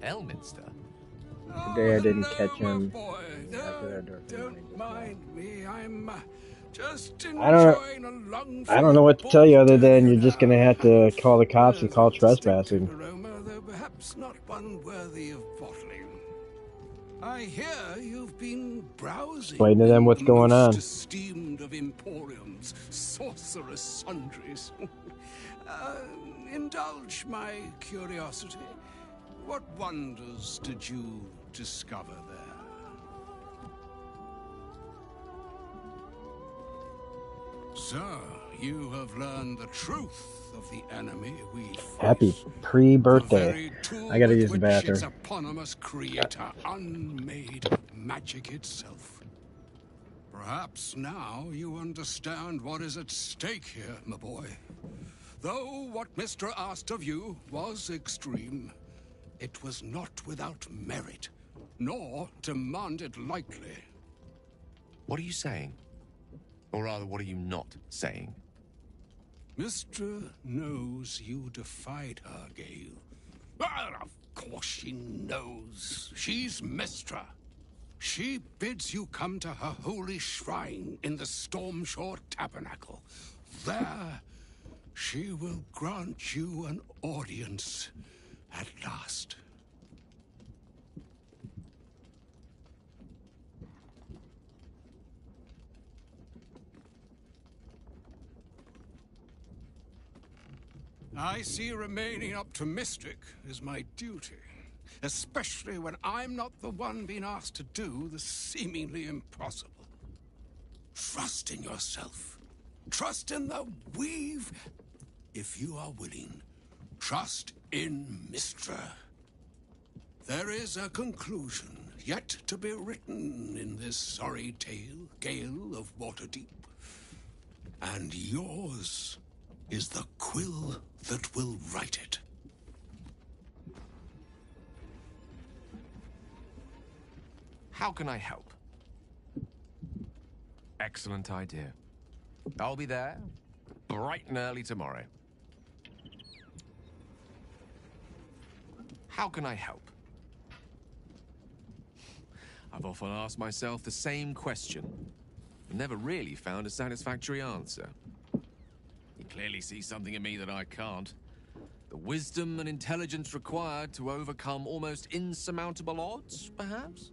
Elminster? Today I didn't catch him Boy, after that door. Don't mind me. I'm just I don't know what to tell you other than you're just gonna have to call the cops and call trespassing. Aroma, though perhaps not one worthy of bottling. I hear you've been browsing. Explain to them what's going on. Most esteemed of emporiums, sorcerous sundries. Indulge my curiosity. What wonders did you discover there? So, you have learned the truth of the enemy we face. Happy pre-birthday. I gotta use the bathroom. Its eponymous creator unmade magic itself. Perhaps now you understand what is at stake here, my boy. Though what Mr. asked of you was extreme, it was not without merit, nor demanded lightly. What are you saying? Or rather, what are you not saying? Mr. knows you defied her, Gale. Well, of course she knows. She's Mistra. She bids you come to her holy shrine in the Stormshore Tabernacle. There, she will grant you an audience at last. I see remaining optimistic is my duty, especially when I'm not the one being asked to do the seemingly impossible. Trust in yourself. Trust in the weave. If you are willing, trust in Mistra. There is a conclusion yet to be written in this sorry tale, Gale of Waterdeep. And yours is the quill that will write it. How can I help? Excellent idea. I'll be there bright and early tomorrow. How can I help? I've often asked myself the same question, and never really found a satisfactory answer. You clearly see something in me that I can't. The wisdom and intelligence required to overcome almost insurmountable odds, perhaps?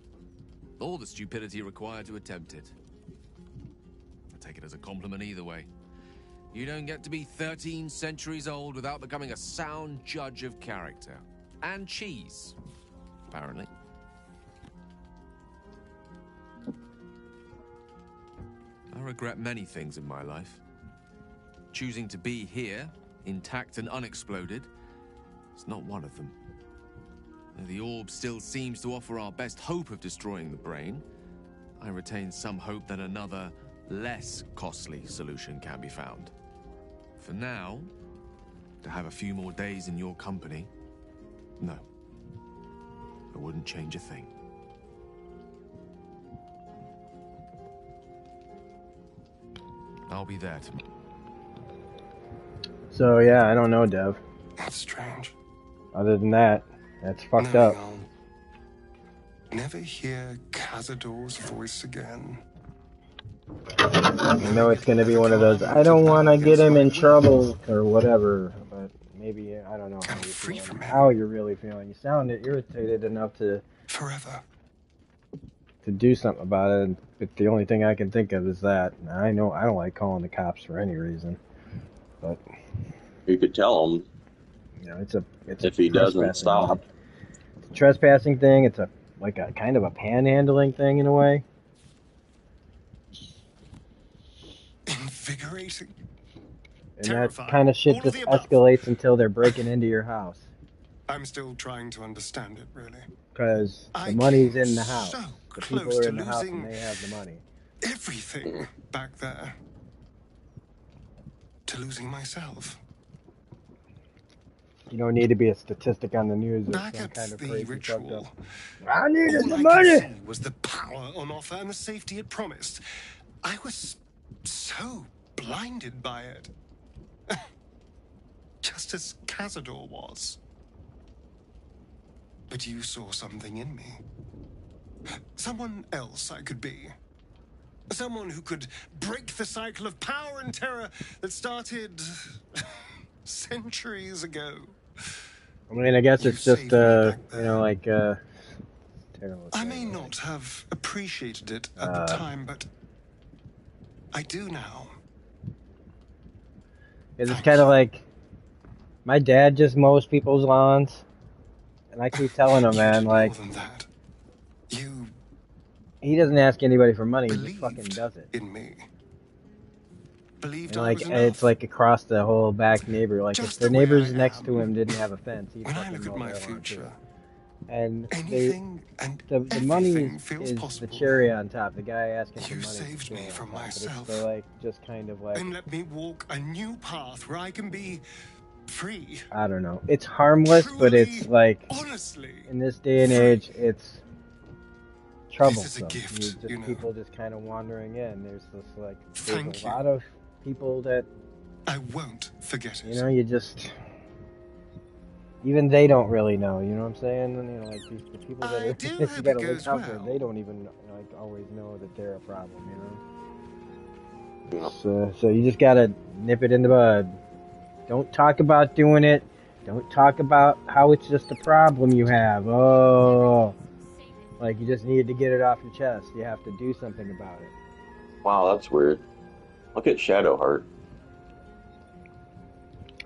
Or the stupidity required to attempt it. I take it as a compliment either way. You don't get to be 13 centuries old without becoming a sound judge of character. And cheese, apparently. I regret many things in my life. Choosing to be here, intact and unexploded, is not one of them. Though the orb still seems to offer our best hope of destroying the brain, I retain some hope that another, less costly solution can be found. For now, to have a few more days in your company, no. I wouldn't change a thing. I'll be there tomorrow. So yeah, I don't know, Dev. That's strange. Other than that, that's fucked Knowing up. I'll never hear Cazador's voice again. I know it's gonna be one of those, I don't want to get him in trouble or whatever, but maybe, I don't know how you're really feeling. You sounded irritated enough to forever to do something about it, but the only thing I can think of is that. I know I don't like calling the cops for any reason, but you could tell him. You know, it's if he doesn't stop. It's a trespassing thing. It's a kind of a panhandling thing in a way. Invigorating. And terrifying. That kind of shit just escalates until they're breaking into your house. I'm still trying to understand it, really. Because the money's in the house. So the people are in the house and they have the money. Everything back there. To losing myself. You don't need to be a statistic on the news or back some kind of the crazy ritual. I needed All the I money. could see was the power on offer and the safety it promised. I was so blinded by it. Just as Cazador was. But you saw something in me. Someone else I could be. Someone who could break the cycle of power and terror that started centuries ago. I mean, I guess it's just, you know, like, terrible. I may not have appreciated it at the time, but I do now. It's kind of like, my dad just mows people's lawns, and I keep telling him, man, like, he doesn't ask anybody for money, he just fucking does it. In me. And like, it's like across the whole back neighbor. Like, if the neighbors next to him didn't have a fence, he'd fucking mow their lawn too. And the money is the cherry on top. The guy asking for money saved me from myself. But it's like, just kind of like, and let me walk a new path where I can be free. I don't know. It's harmless, truly, but it's like, honestly, in this day and age, it's troublesome. People just kind of wandering in. There's this like, there's a lot of people that I won't forget it. You know, you just, even they don't really know. You know what I'm saying? And, you know, like the people that are, if you gotta look out for, they don't even like always know that they're a problem. You know. So you just gotta nip it in the bud. Don't talk about doing it. Don't talk about how it's just a problem you have. Oh, like you just needed to get it off your chest. You have to do something about it. Wow, that's weird. Look at Shadowheart.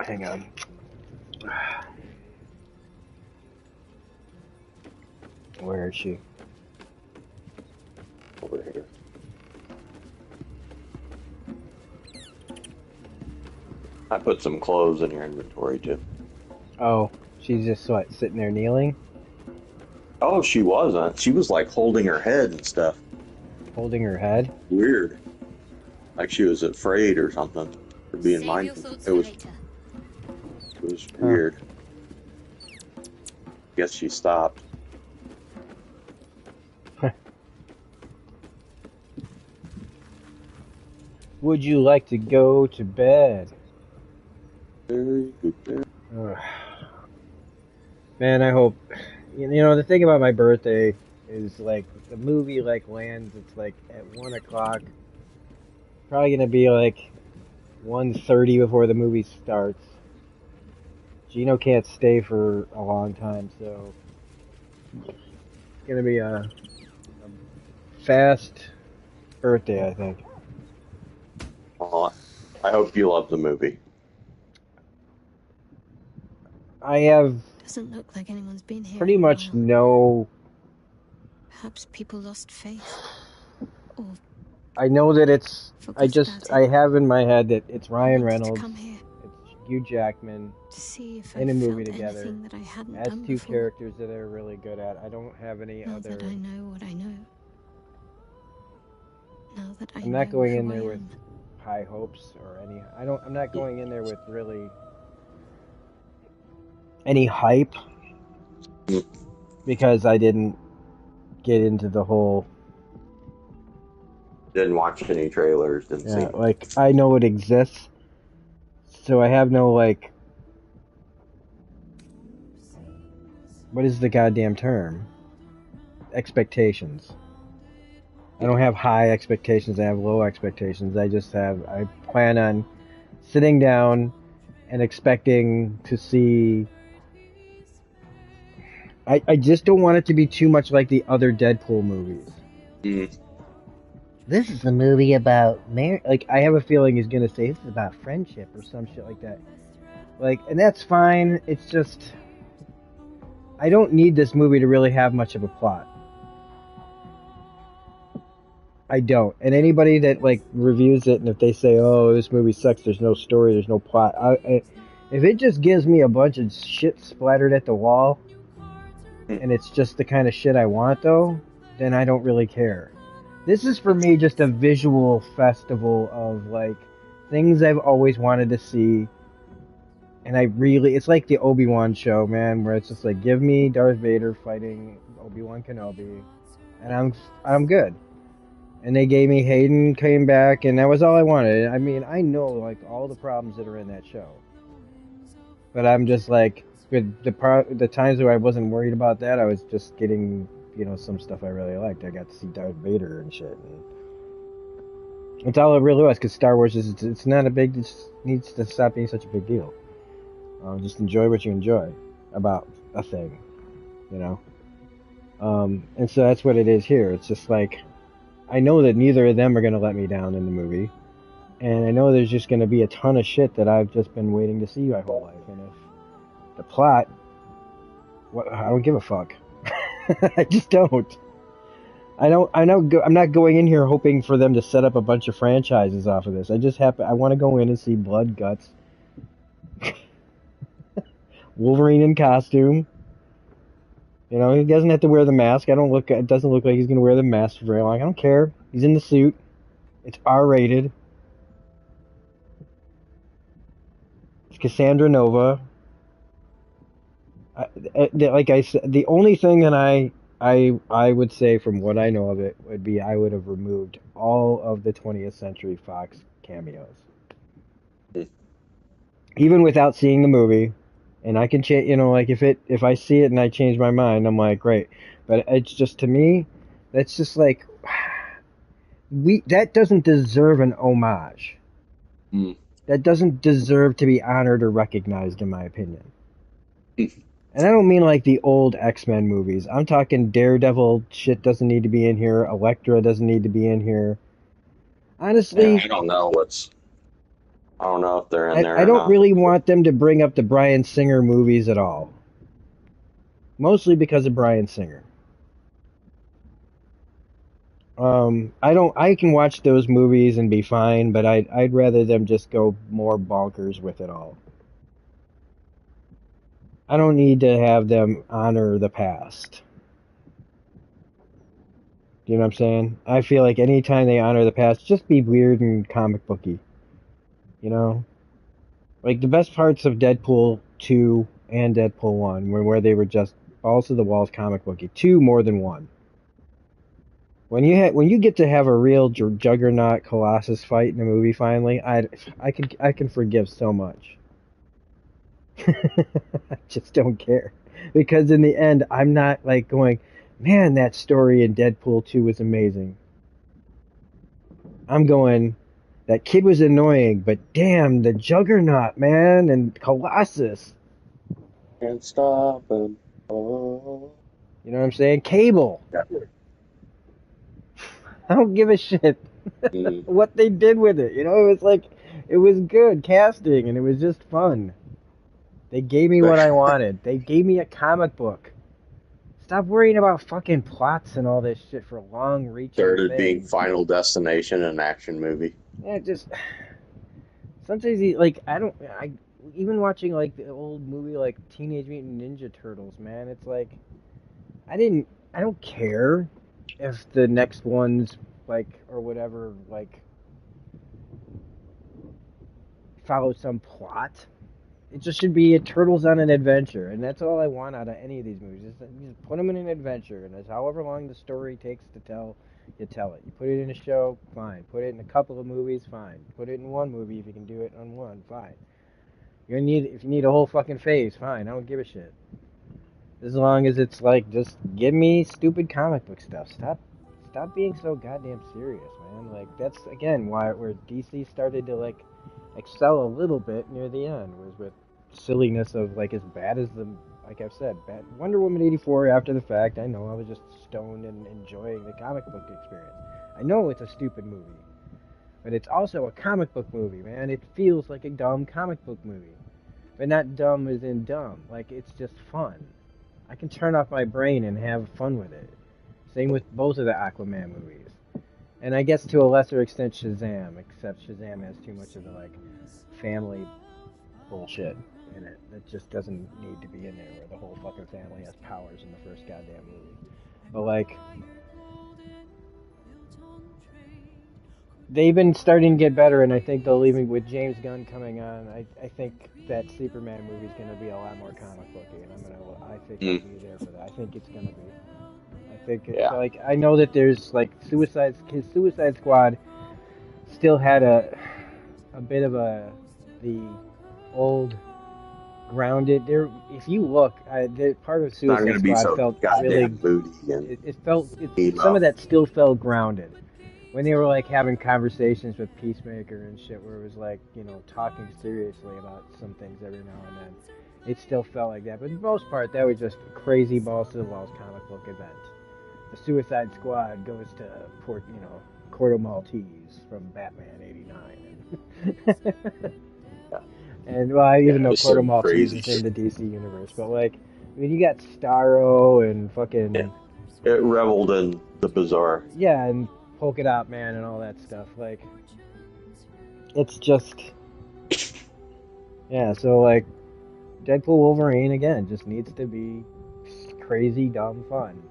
Hang on. Where is she? Over here. I put some clothes in your inventory too. Oh, she's just what, sitting there kneeling? Oh, she wasn't. She was like holding her head and stuff. Holding her head? Weird. Like she was afraid or something for being mindful. It was weird. Guess she stopped. Would you like to go to bed? Very good. Man, I hope. You know, the thing about my birthday is like the movie like lands. It's like at 1 o'clock. Probably gonna be like 1:30 before the movie starts. Gino can't stay for a long time, so it's gonna be a fast birthday, I think. Well, I hope you love the movie. I have doesn't look like anyone's been here. Pretty much no. Perhaps people lost faith. Or I know that it's. I have in my head that it's Ryan Reynolds. It's Hugh Jackman in a movie together as two characters that they're really good at. I don't have any now other. That I know what I know. Now that I'm not going in there with high hopes or any. I'm not going in there with really any hype. because I didn't get into the whole. Didn't watch any trailers, didn't see Yeah, anything. like I know it exists, so I have no like. What is the goddamn term? Expectations. I don't have high expectations. I have low expectations. I plan on sitting down and expecting to see. I just don't want it to be too much like the other Deadpool movies. Mm. This is a movie about like I have a feeling he's gonna say this is about friendship or some shit like that. Like, and that's fine. It's just I don't need this movie to really have much of a plot. I don't. And anybody that like reviews it and if they say, "Oh, this movie sucks. There's no story. There's no plot," if it just gives me a bunch of shit splattered at the wall, and it's just the kind of shit I want, though, then I don't really care. This is for me just a visual festival of like things I've always wanted to see. And it's like the Obi-Wan show, man, where it's just like, give me Darth Vader fighting Obi-Wan Kenobi, and I'm good. And they gave me Hayden came back, and that was all I wanted. I mean, I know like all the problems that are in that show, but I'm just like, with the times where I wasn't worried about that, I was just getting, some stuff I really liked. I got to see Darth Vader and shit. And it's all it really was, because Star Wars it's not a big, it just needs to stop being such a big deal. Just enjoy what you enjoy about a thing, you know? And so that's what it is here. It's just like, I know that neither of them are going to let me down in the movie. And I know there's just going to be a ton of shit that I've just been waiting to see my whole life. And if the plot, I don't give a fuck. I just don't. I'm not going in here hoping for them to set up a bunch of franchises off of this. I want to go in and see blood, guts, Wolverine in costume. He doesn't have to wear the mask. It doesn't look like he's going to wear the mask for very long. I don't care. He's in the suit. It's R-rated. It's Cassandra Nova. Like I said, the only thing that I would say from what I know of it would be I would have removed all of the 20th Century Fox cameos. Even without seeing the movie. And I can change, like if I see it and I change my mind, I'm like, great. But it's just, to me, that's just like, that doesn't deserve an homage. Mm. That doesn't deserve to be honored or recognized, in my opinion. And I don't mean like the old X-Men movies. I'm talking Daredevil shit doesn't need to be in here. Elektra doesn't need to be in here. Honestly, yeah, I don't know if they're in there I or don't not. really want them to bring up the Bryan Singer movies at all. Mostly because of Bryan Singer. I can watch those movies and be fine, but I'd rather them just go more bonkers with it all. I don't need to have them honor the past. You know what I'm saying? I feel like anytime they honor the past, just be weird and comic booky. Like the best parts of Deadpool 2 and Deadpool 1 were where they were just balls to the walls comic booky. 2 more than 1. When you get to have a real Juggernaut Colossus fight in a movie finally, I can forgive so much. I just don't care, because in the end I'm not like going, man, that story in Deadpool 2 was amazing. I'm going, that kid was annoying, but damn, the Juggernaut, man, and Colossus. Can't stop him. Oh. You know what I'm saying? Cable. Yeah. I don't give a shit what they did with it. It was like, it was good casting, and it was just fun. They gave me what I wanted. They gave me a comic book. Stop worrying about fucking plots and all this shit for long-reaching Started being things. Final Destination, an action movie. Yeah, just sometimes even watching like the old movie like Teenage Mutant Ninja Turtles, man, it's like I don't care if the next one's like or whatever like follow some plot. It just should be a Turtles on an adventure, and that's all I want out of any of these movies. Just put them in an adventure, and as however long the story takes to tell, you tell it. You put it in a show, fine. Put it in a couple of movies, fine. Put it in one movie if you can do it on one, fine. If you need a whole fucking phase, fine. I don't give a shit. As long as it's like, just give me stupid comic book stuff. Stop being so goddamn serious, man. Like, that's again where DC started to like excel a little bit near the end, was with silliness of like, as bad as like I've said, bad Wonder Woman 84 after the fact. I know I was just stoned and enjoying the comic book experience. I know it's a stupid movie, but it's also a comic book movie, man. It feels like a dumb comic book movie, but not dumb as in dumb. Like, it's just fun. I can turn off my brain and have fun with it. Same with both of the Aquaman movies. And I guess to a lesser extent Shazam, except Shazam has too much of the like family bullshit in it that just doesn't need to be in there, where the whole fucking family has powers in the first goddamn movie. But like, they've been starting to get better, and I think they'll even, with James Gunn coming on, I think that Superman movie is going to be a lot more comic booky, and I think I'll be there for that. I think it's going to be. I think like, I know that there's like Suicide Squad still had a bit of the old grounded there. If you look, the part of Suicide Squad felt really booty, and it felt some of that still felt grounded. When they were like having conversations with Peacemaker and shit, where it was like, you know, talking seriously about some things every now and then, it still felt like that. But for the most part, that was just a crazy balls to the walls comic book event. The Suicide Squad goes to Corto Maltese from Batman '89, and well, even though Corto Maltese is in the DC universe, but like, I mean, you got Starro and fucking it reveled in the bizarre. Yeah, and Polka Dot Man and all that stuff. Like, it's just, yeah. So like, Deadpool Wolverine again just needs to be crazy dumb fun.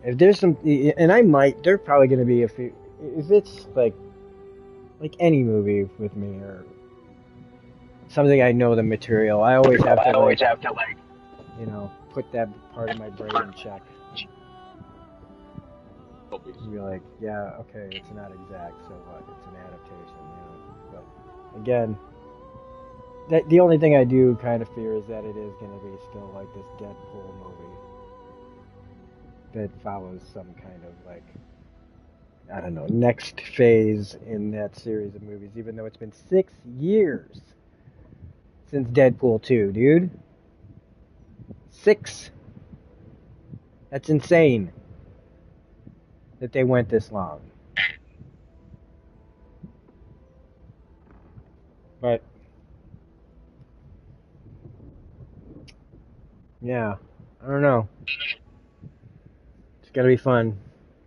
If there's some, and there's probably going to be a few. If it's like any movie with me or something, I know the material. I always have to you know, put that part of my brain in check. Be like, yeah, okay, it's not exact, so what? It's an adaptation, you know. But again, the only thing I do kind of fear is that it is going to be still like this Deadpool movie that follows some kind of like, I don't know, next phase in that series of movies, even though it's been 6 years since Deadpool 2, dude. 6. That's insane that they went this long. But yeah, I don't know. It's gotta be fun.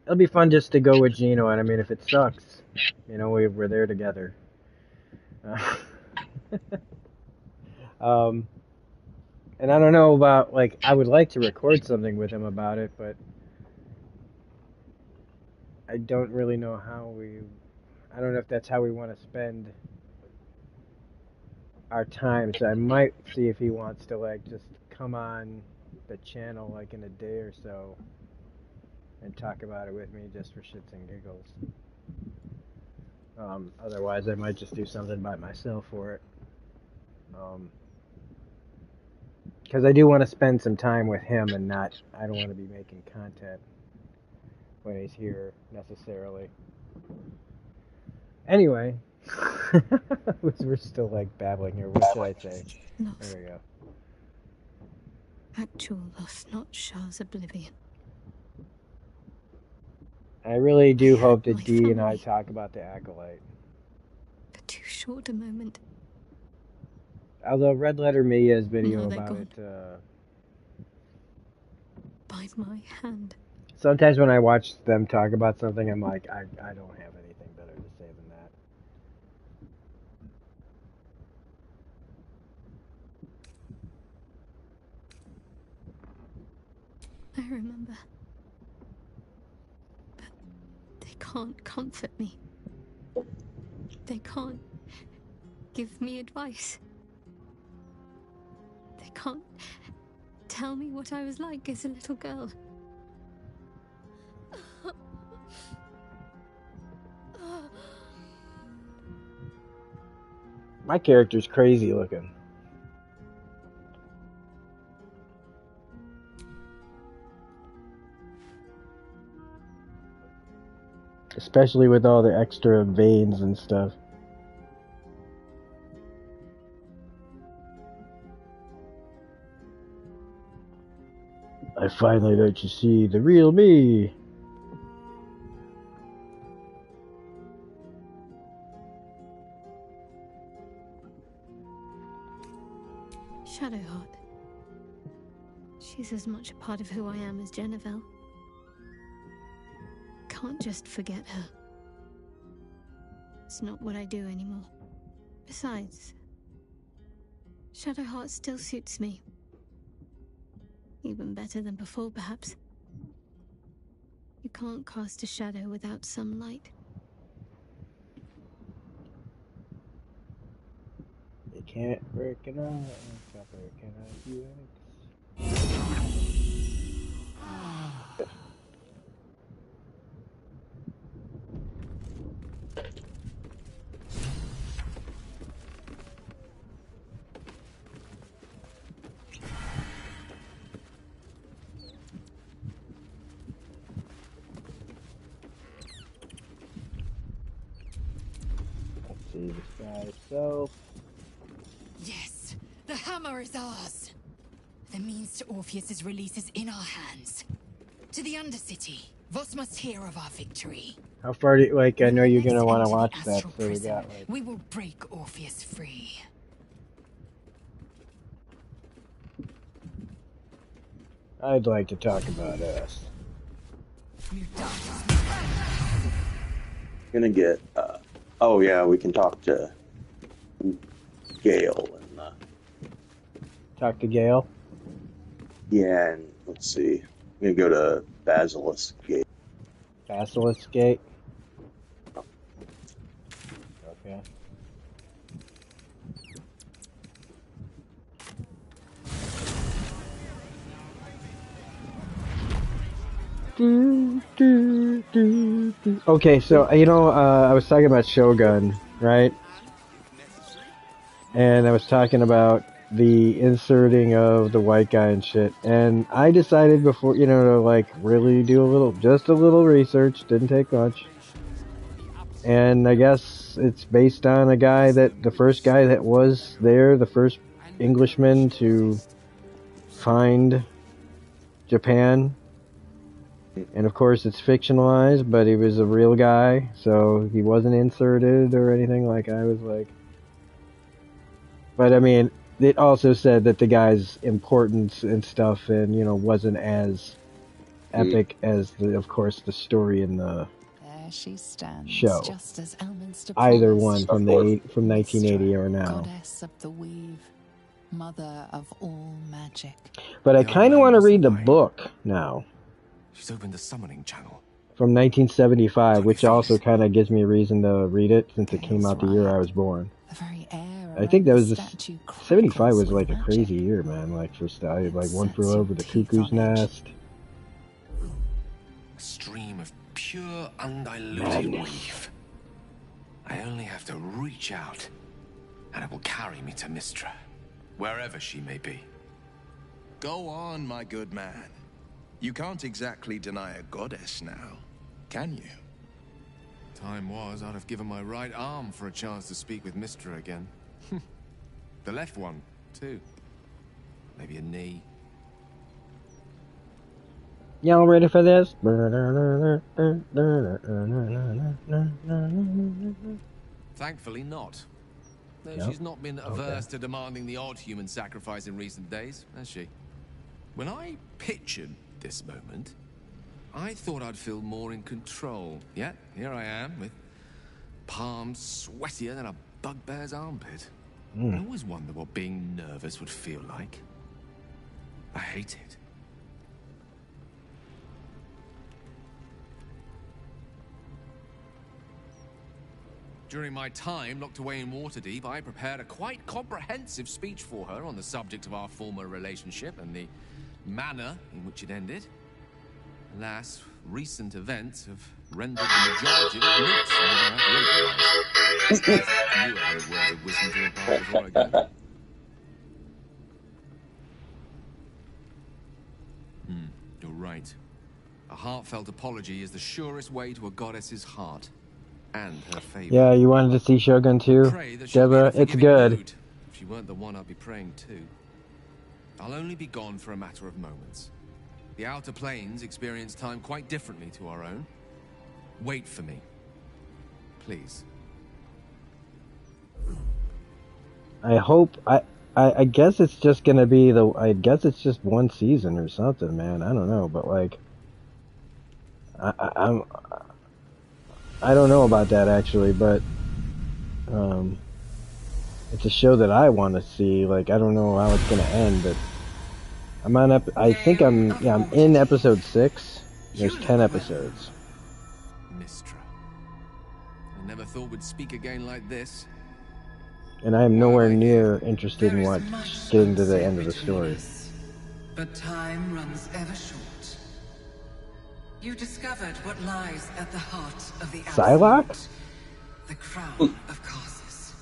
It'll be fun just to go with Gino, and I mean, if it sucks, you know, we're there together. And I don't know about, like, I would like to record something with him about it, but I don't really know how I don't know if that's how we want to spend our time, so I might see if he wants to, like, just come on the channel, like, in a day or so and talk about it with me just for shits and giggles. Otherwise, I might just do something by myself for it. Because I do want to spend some time with him and I don't want to be making content when he's here necessarily. Anyway, we're still like babbling here. What should I say? Loss. There we go. Actual loss, not Shah's oblivion. I really do hope that Dee and I talk about the Acolyte. For too short a moment. Although Red Letter Mia's video about it, by my hand. Sometimes when I watch them talk about something, I'm like, I don't have anything better to say than that. I remember. But they can't comfort me. They can't give me advice. tell me what I was like as a little girl. My character's crazy looking. Especially with all the extra veins and stuff. I finally let you see the real me. Shadowheart. She's as much a part of who I am as Jennifer. Can't just forget her. It's not what I do anymore. Besides, Shadowheart still suits me. Even better than before, perhaps. You can't cast a shadow without some light. You can't break it up. Stop breaking up, you Let's see this guy. So, Yes, the hammer is ours. The means to Orpheus's release is in our hands. To the Undercity, Voss must hear of our victory. how far do you, like, I know you're gonna want to Enter the watch that, astral so we prison. got, like, We will break Orpheus free. I'd like to talk about us. Gonna get, oh yeah, we can talk to Gale and, Talk to Gale? yeah, and let's see. I'm gonna go to Basilisk Gate. Basilisk Gate? Okay. Okay, so, you know, I was talking about Shogun, right? And I was talking about the inserting of the white guy and shit. And I decided before, you know, to, like, really do just a little research. Didn't take much. And I guess it's based on the first guy that was there, the first Englishman to find Japan. And of course it's fictionalized, but he was a real guy, so he wasn't inserted or anything like I was like. But I mean, it also said that the guy's importance and stuff and, you know, wasn't as epic as of course, the story in the There she stands, show. just as Elminster Either promised. one from 1980 or now. Goddess of the weave, mother of all magic. But I kind of want to read the book now. She's opened the summoning channel. From 1975, which also kind of gives me a reason to read it since it came out the year I was born. The very air I think that was statue 75 was crackles like a with crazy magic. year, man. Like for style, like One Sets Flew your Over the teeth Cuckoo's on edge. Nest. A stream of pure, undiluted weave. I only have to reach out, and it will carry me to Mystra, wherever she may be. Go on, my good man. You can't exactly deny a goddess now, can you? Time was, I'd have given my right arm for a chance to speak with Mystra again. The left one, too. Maybe a knee. Y'all ready for this? Thankfully not. Though Yep. she's not been averse to demanding the odd human sacrifice in recent days, has she? When I pictured this moment, I thought I'd feel more in control. Yet, here I am, with palms sweatier than a bugbear's armpit. I always wonder what being nervous would feel like. I hate it. During my time locked away in Waterdeep, I prepared a quite comprehensive speech for her on the subject of our former relationship and the manner in which it ended. Alas, recent events have rendered the majority of it moot, so I'm going to have to improvise. You have a word of wisdom to impart before I go? You're right. A heartfelt apology is the surest way to a goddess's heart and her favor. Yeah, you wanted to see Shogun too, Deborah? It's good. Mood. If she weren't the one, I'd be praying too. I'll only be gone for a matter of moments. The Outer Planes experience time quite differently to our own. Wait for me, please. I hope I guess it's just gonna be I guess it's just one season or something, man. I don't know, but like I don't know about that actually, but it's a show that I want to see. Like I don't know how it's gonna end, but I'm on I think I'm in episode 6. There's 10 episodes. Mistra. I never thought we'd speak again like this. And I am nowhere near interested in getting to the end of the story. But time runs ever short. You discovered what lies at the heart of the Psylocke? The crown of Karsus.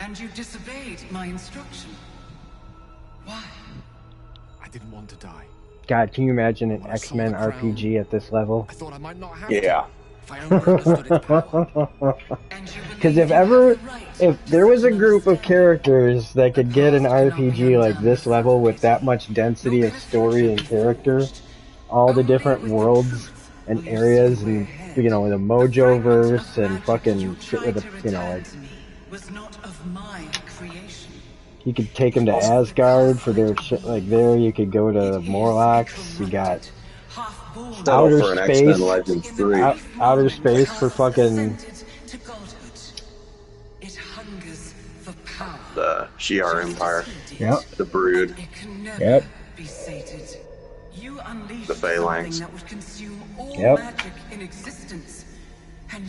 And you disobeyed my instruction. Why? I didn't want to die. God, can you imagine an X-Men RPG at this level? I thought I might not have to. Because if there was a group of characters that could get an RPG like this level with that much density of story and character, all the different worlds and areas, and the Mojoverse and fucking shit with the, like, you could take them to Asgard for their shit like there. You could go to Morlocks. You got outer space. Outer space for fucking the Shi'ar Empire. Yep. The Brood. Yep. The Phalanx. Yep.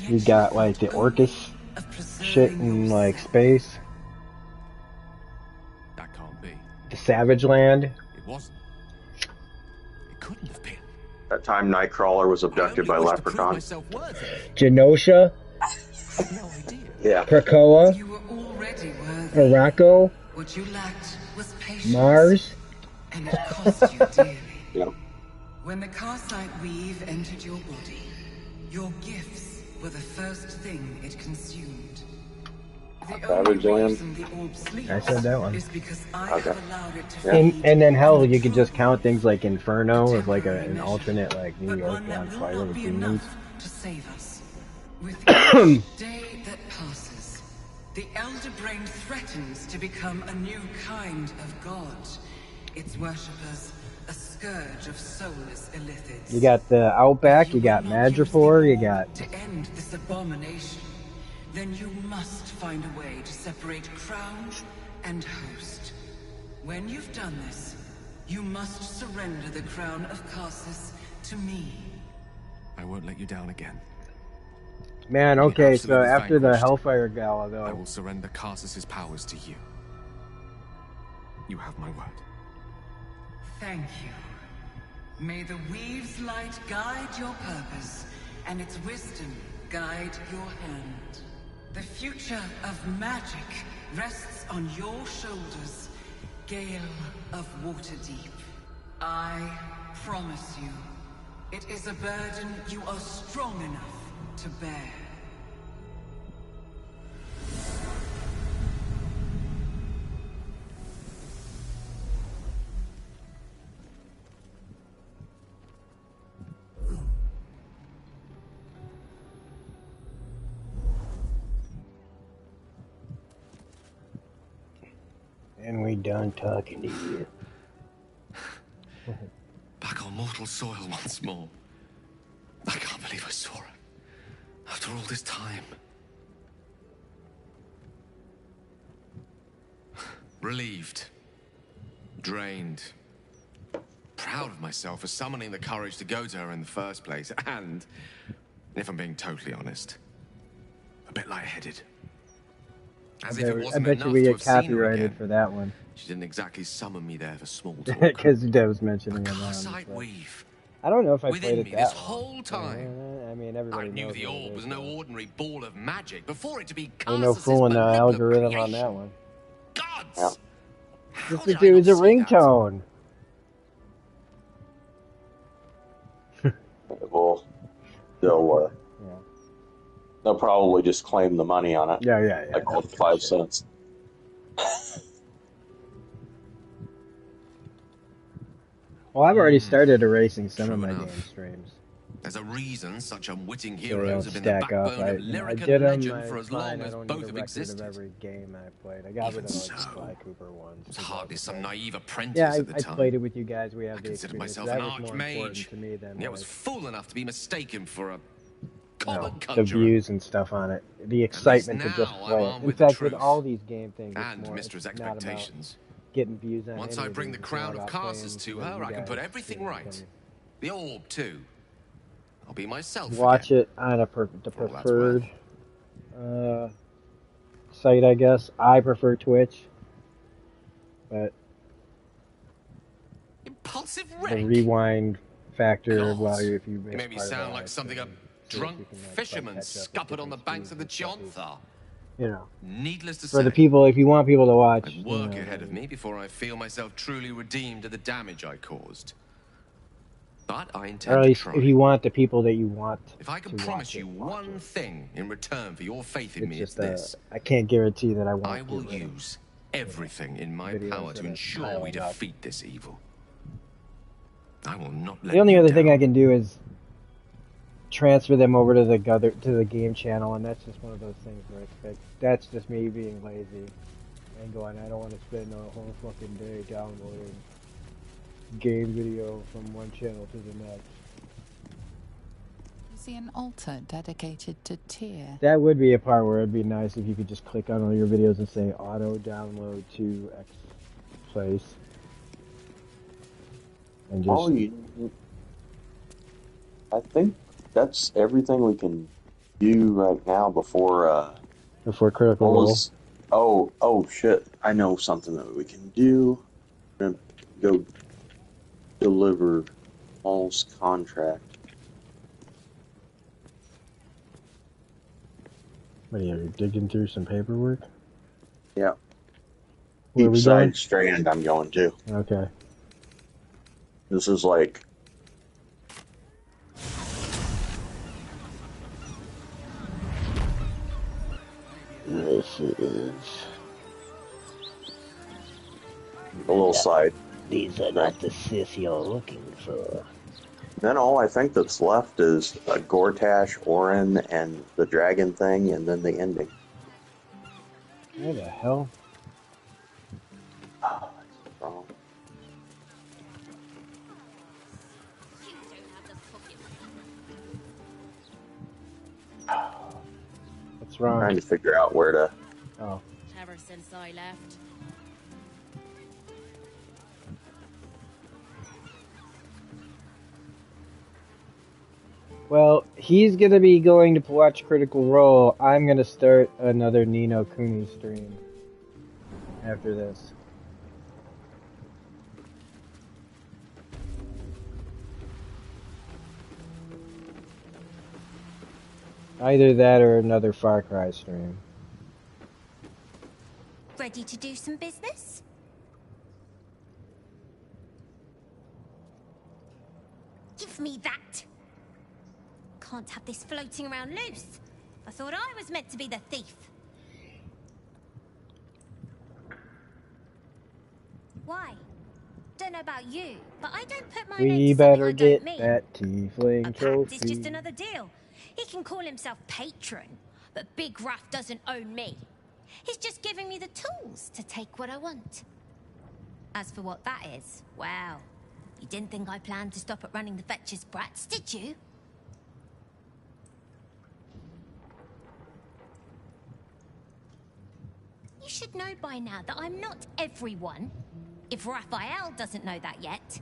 You got like the Orcus shit in like space. That can't be. The Savage Land. It wasn't. It couldn't have been. That time Nightcrawler was abducted by Leprechaun. Genosha. No idea. Yeah. Krakoa. Araco. What you lacked was patience. Mars. And it cost you dearly. Yep. When the Karsite weave entered your body, your gifts were the first thing it consumed. The only reason the orb sleeps I said that one. is because I have allowed it to And then hell, you could just count things like Inferno as like an alternate like New York on fire with demons. to save us. With each day that passes, the Elder Brain threatens to become a new kind of god. Its worshippers, a scourge of soulless illithids. You got the Outback, you got Madripoor, you got... To end this abomination, then you must find a way to separate crown and host. When you've done this, you must surrender the crown of Karsus to me. I won't let you down again. Man, okay, so after the Hellfire Gala, though... I will surrender Karsus's powers to you. You have my word. Thank you. May the Weave's light guide your purpose, and its wisdom guide your hand. The future of magic rests on your shoulders, Gale of Waterdeep. I promise you, it is a burden you are strong enough to bear. And we done talking to you. Back on mortal soil once more. I can't believe I saw her. After all this time. Relieved. Drained. Proud of myself for summoning the courage to go to her in the first place. And, if I'm being totally honest, a bit lightheaded. As if it wasn't I bet enough you we to get have seen her copyrighted again. for that one. She didn't exactly summon me there for small talk. Because Dad was mentioning it. Carsite weave. I don't know if I Within played it me that this long. whole time. I mean, everybody I knew knows the what orb it was is, no though. ordinary ball of magic before it to be Ain't no fooling the algorithm on that one. Gods! Just it was a ringtone. Well, they'll probably just claim the money on it. Yeah. Like 5 cents. Well, I've already started erasing some of my game streams. There's a reason such unwitting So they heroes don't have been the stack up. backbone of lyric I did and them. legend for as long I as don't both need a have record existed. of every game I played. I got rid of like the Sly Cooper ones. I was hardly some naive apprentice Yeah, at the I time. played it with you guys. We have I the considered experience. myself That an was more important archmage. to me than I was fool enough to be mistaken for a the common conjurer. views and stuff on it. The excitement to just now play I'm it. armed In with the fact, with truth. all these game things, And it's more, Mistress it's not about expectations. getting views on Once any I of bring the these. It's crown more of about Carsus playing to with her, you I can put guys, everything you know, right. The orb, too. I'll be myself watch again. it on the preferred site, I guess. I prefer Twitch, but Impulsive the rewind factor while if you You miss made me part of sound the like live something a stream, see if drunk you can, like, fisherman catch up with scuppered on the different banks speeds of the and stuff is, Jontha. you know, Needless to for say, the people, if you want people to watch, I'd you work know, ahead of me before I feel myself truly redeemed of the damage I caused. But I or intend at to least try. if you want the people that you want If I can to promise watch you one thing in return for your faith in it's me, just it's this. I can't guarantee that I won't I will get rid of use everything in my videos power that to are ensure we piling up. defeat this evil. I will not let The only you other down. thing I can do is transfer them over to the game channel, and that's just one of those things where it's like, that's just me being lazy and going, I don't want to spend a whole fucking day downloading game video from one channel to the next. You see an altar dedicated to Tyr. That would be a part where it'd be nice if you could just click on all your videos and say auto download to X place. And just I think that's everything we can do right now before Critical Role. Oh shit! I know something that we can do. We're gonna go deliver Paul's contract. What are you digging through some paperwork? Yeah. Where are we Each going? side strand I'm going to. Okay. This is like this is a little side. These are not the sis you're looking for. Then all I think that's left is a Gortash, Orin, and the dragon thing, and then the ending. Where the hell? What's wrong? Trying to figure out where to. Oh. Ever since I left. Well, he's gonna be going to watch Critical Role. I'm gonna start another Nino Kuni stream after this. Either that or another Far Cry stream. Ready to do some business? Give me that! Can't have this floating around loose. I thought I was meant to be the thief. Why? Don't know about you, but I don't put my name We to something better I get don't mean. that tiefling Pact is trophy. just another deal. He can call himself patron, but Big Ruff doesn't own me. He's just giving me the tools to take what I want. As for what that is, well, you didn't think I planned to stop at running the Fetcher's brats, did you? You should know by now that I'm not everyone. If Raphael doesn't know that yet,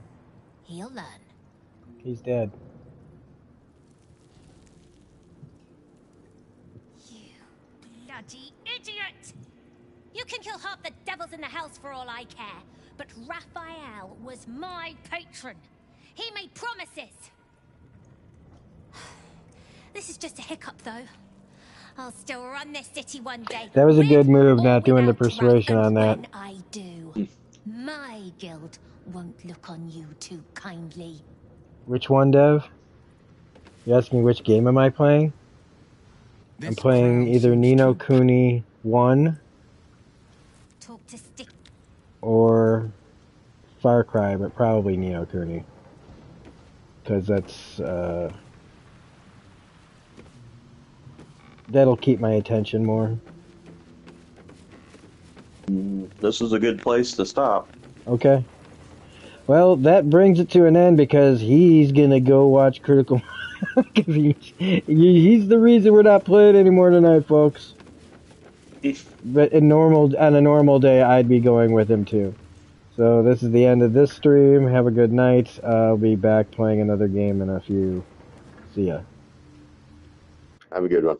he'll learn. He's dead. Bloody idiot! You can kill half the devils in the house for all I care. But Raphael was my patron. He made promises. This is just a hiccup, though. I'll still run this city one day. That was a good move, not doing the persuasion on that. When I do, my guild won't look on you too kindly. Which one, Dev? You asked me which game am I playing? I'm playing either Ni no Kuni 1 or Far Cry, but probably Ni no Kuni. Because that's, that'll keep my attention more. This is a good place to stop. Okay. Well, that brings it to an end because he's gonna go watch Critical. Because he's the reason we're not playing anymore tonight, folks. But on a normal day, I'd be going with him too. So this is the end of this stream. Have a good night. I'll be back playing another game in a few. See ya. Have a good one.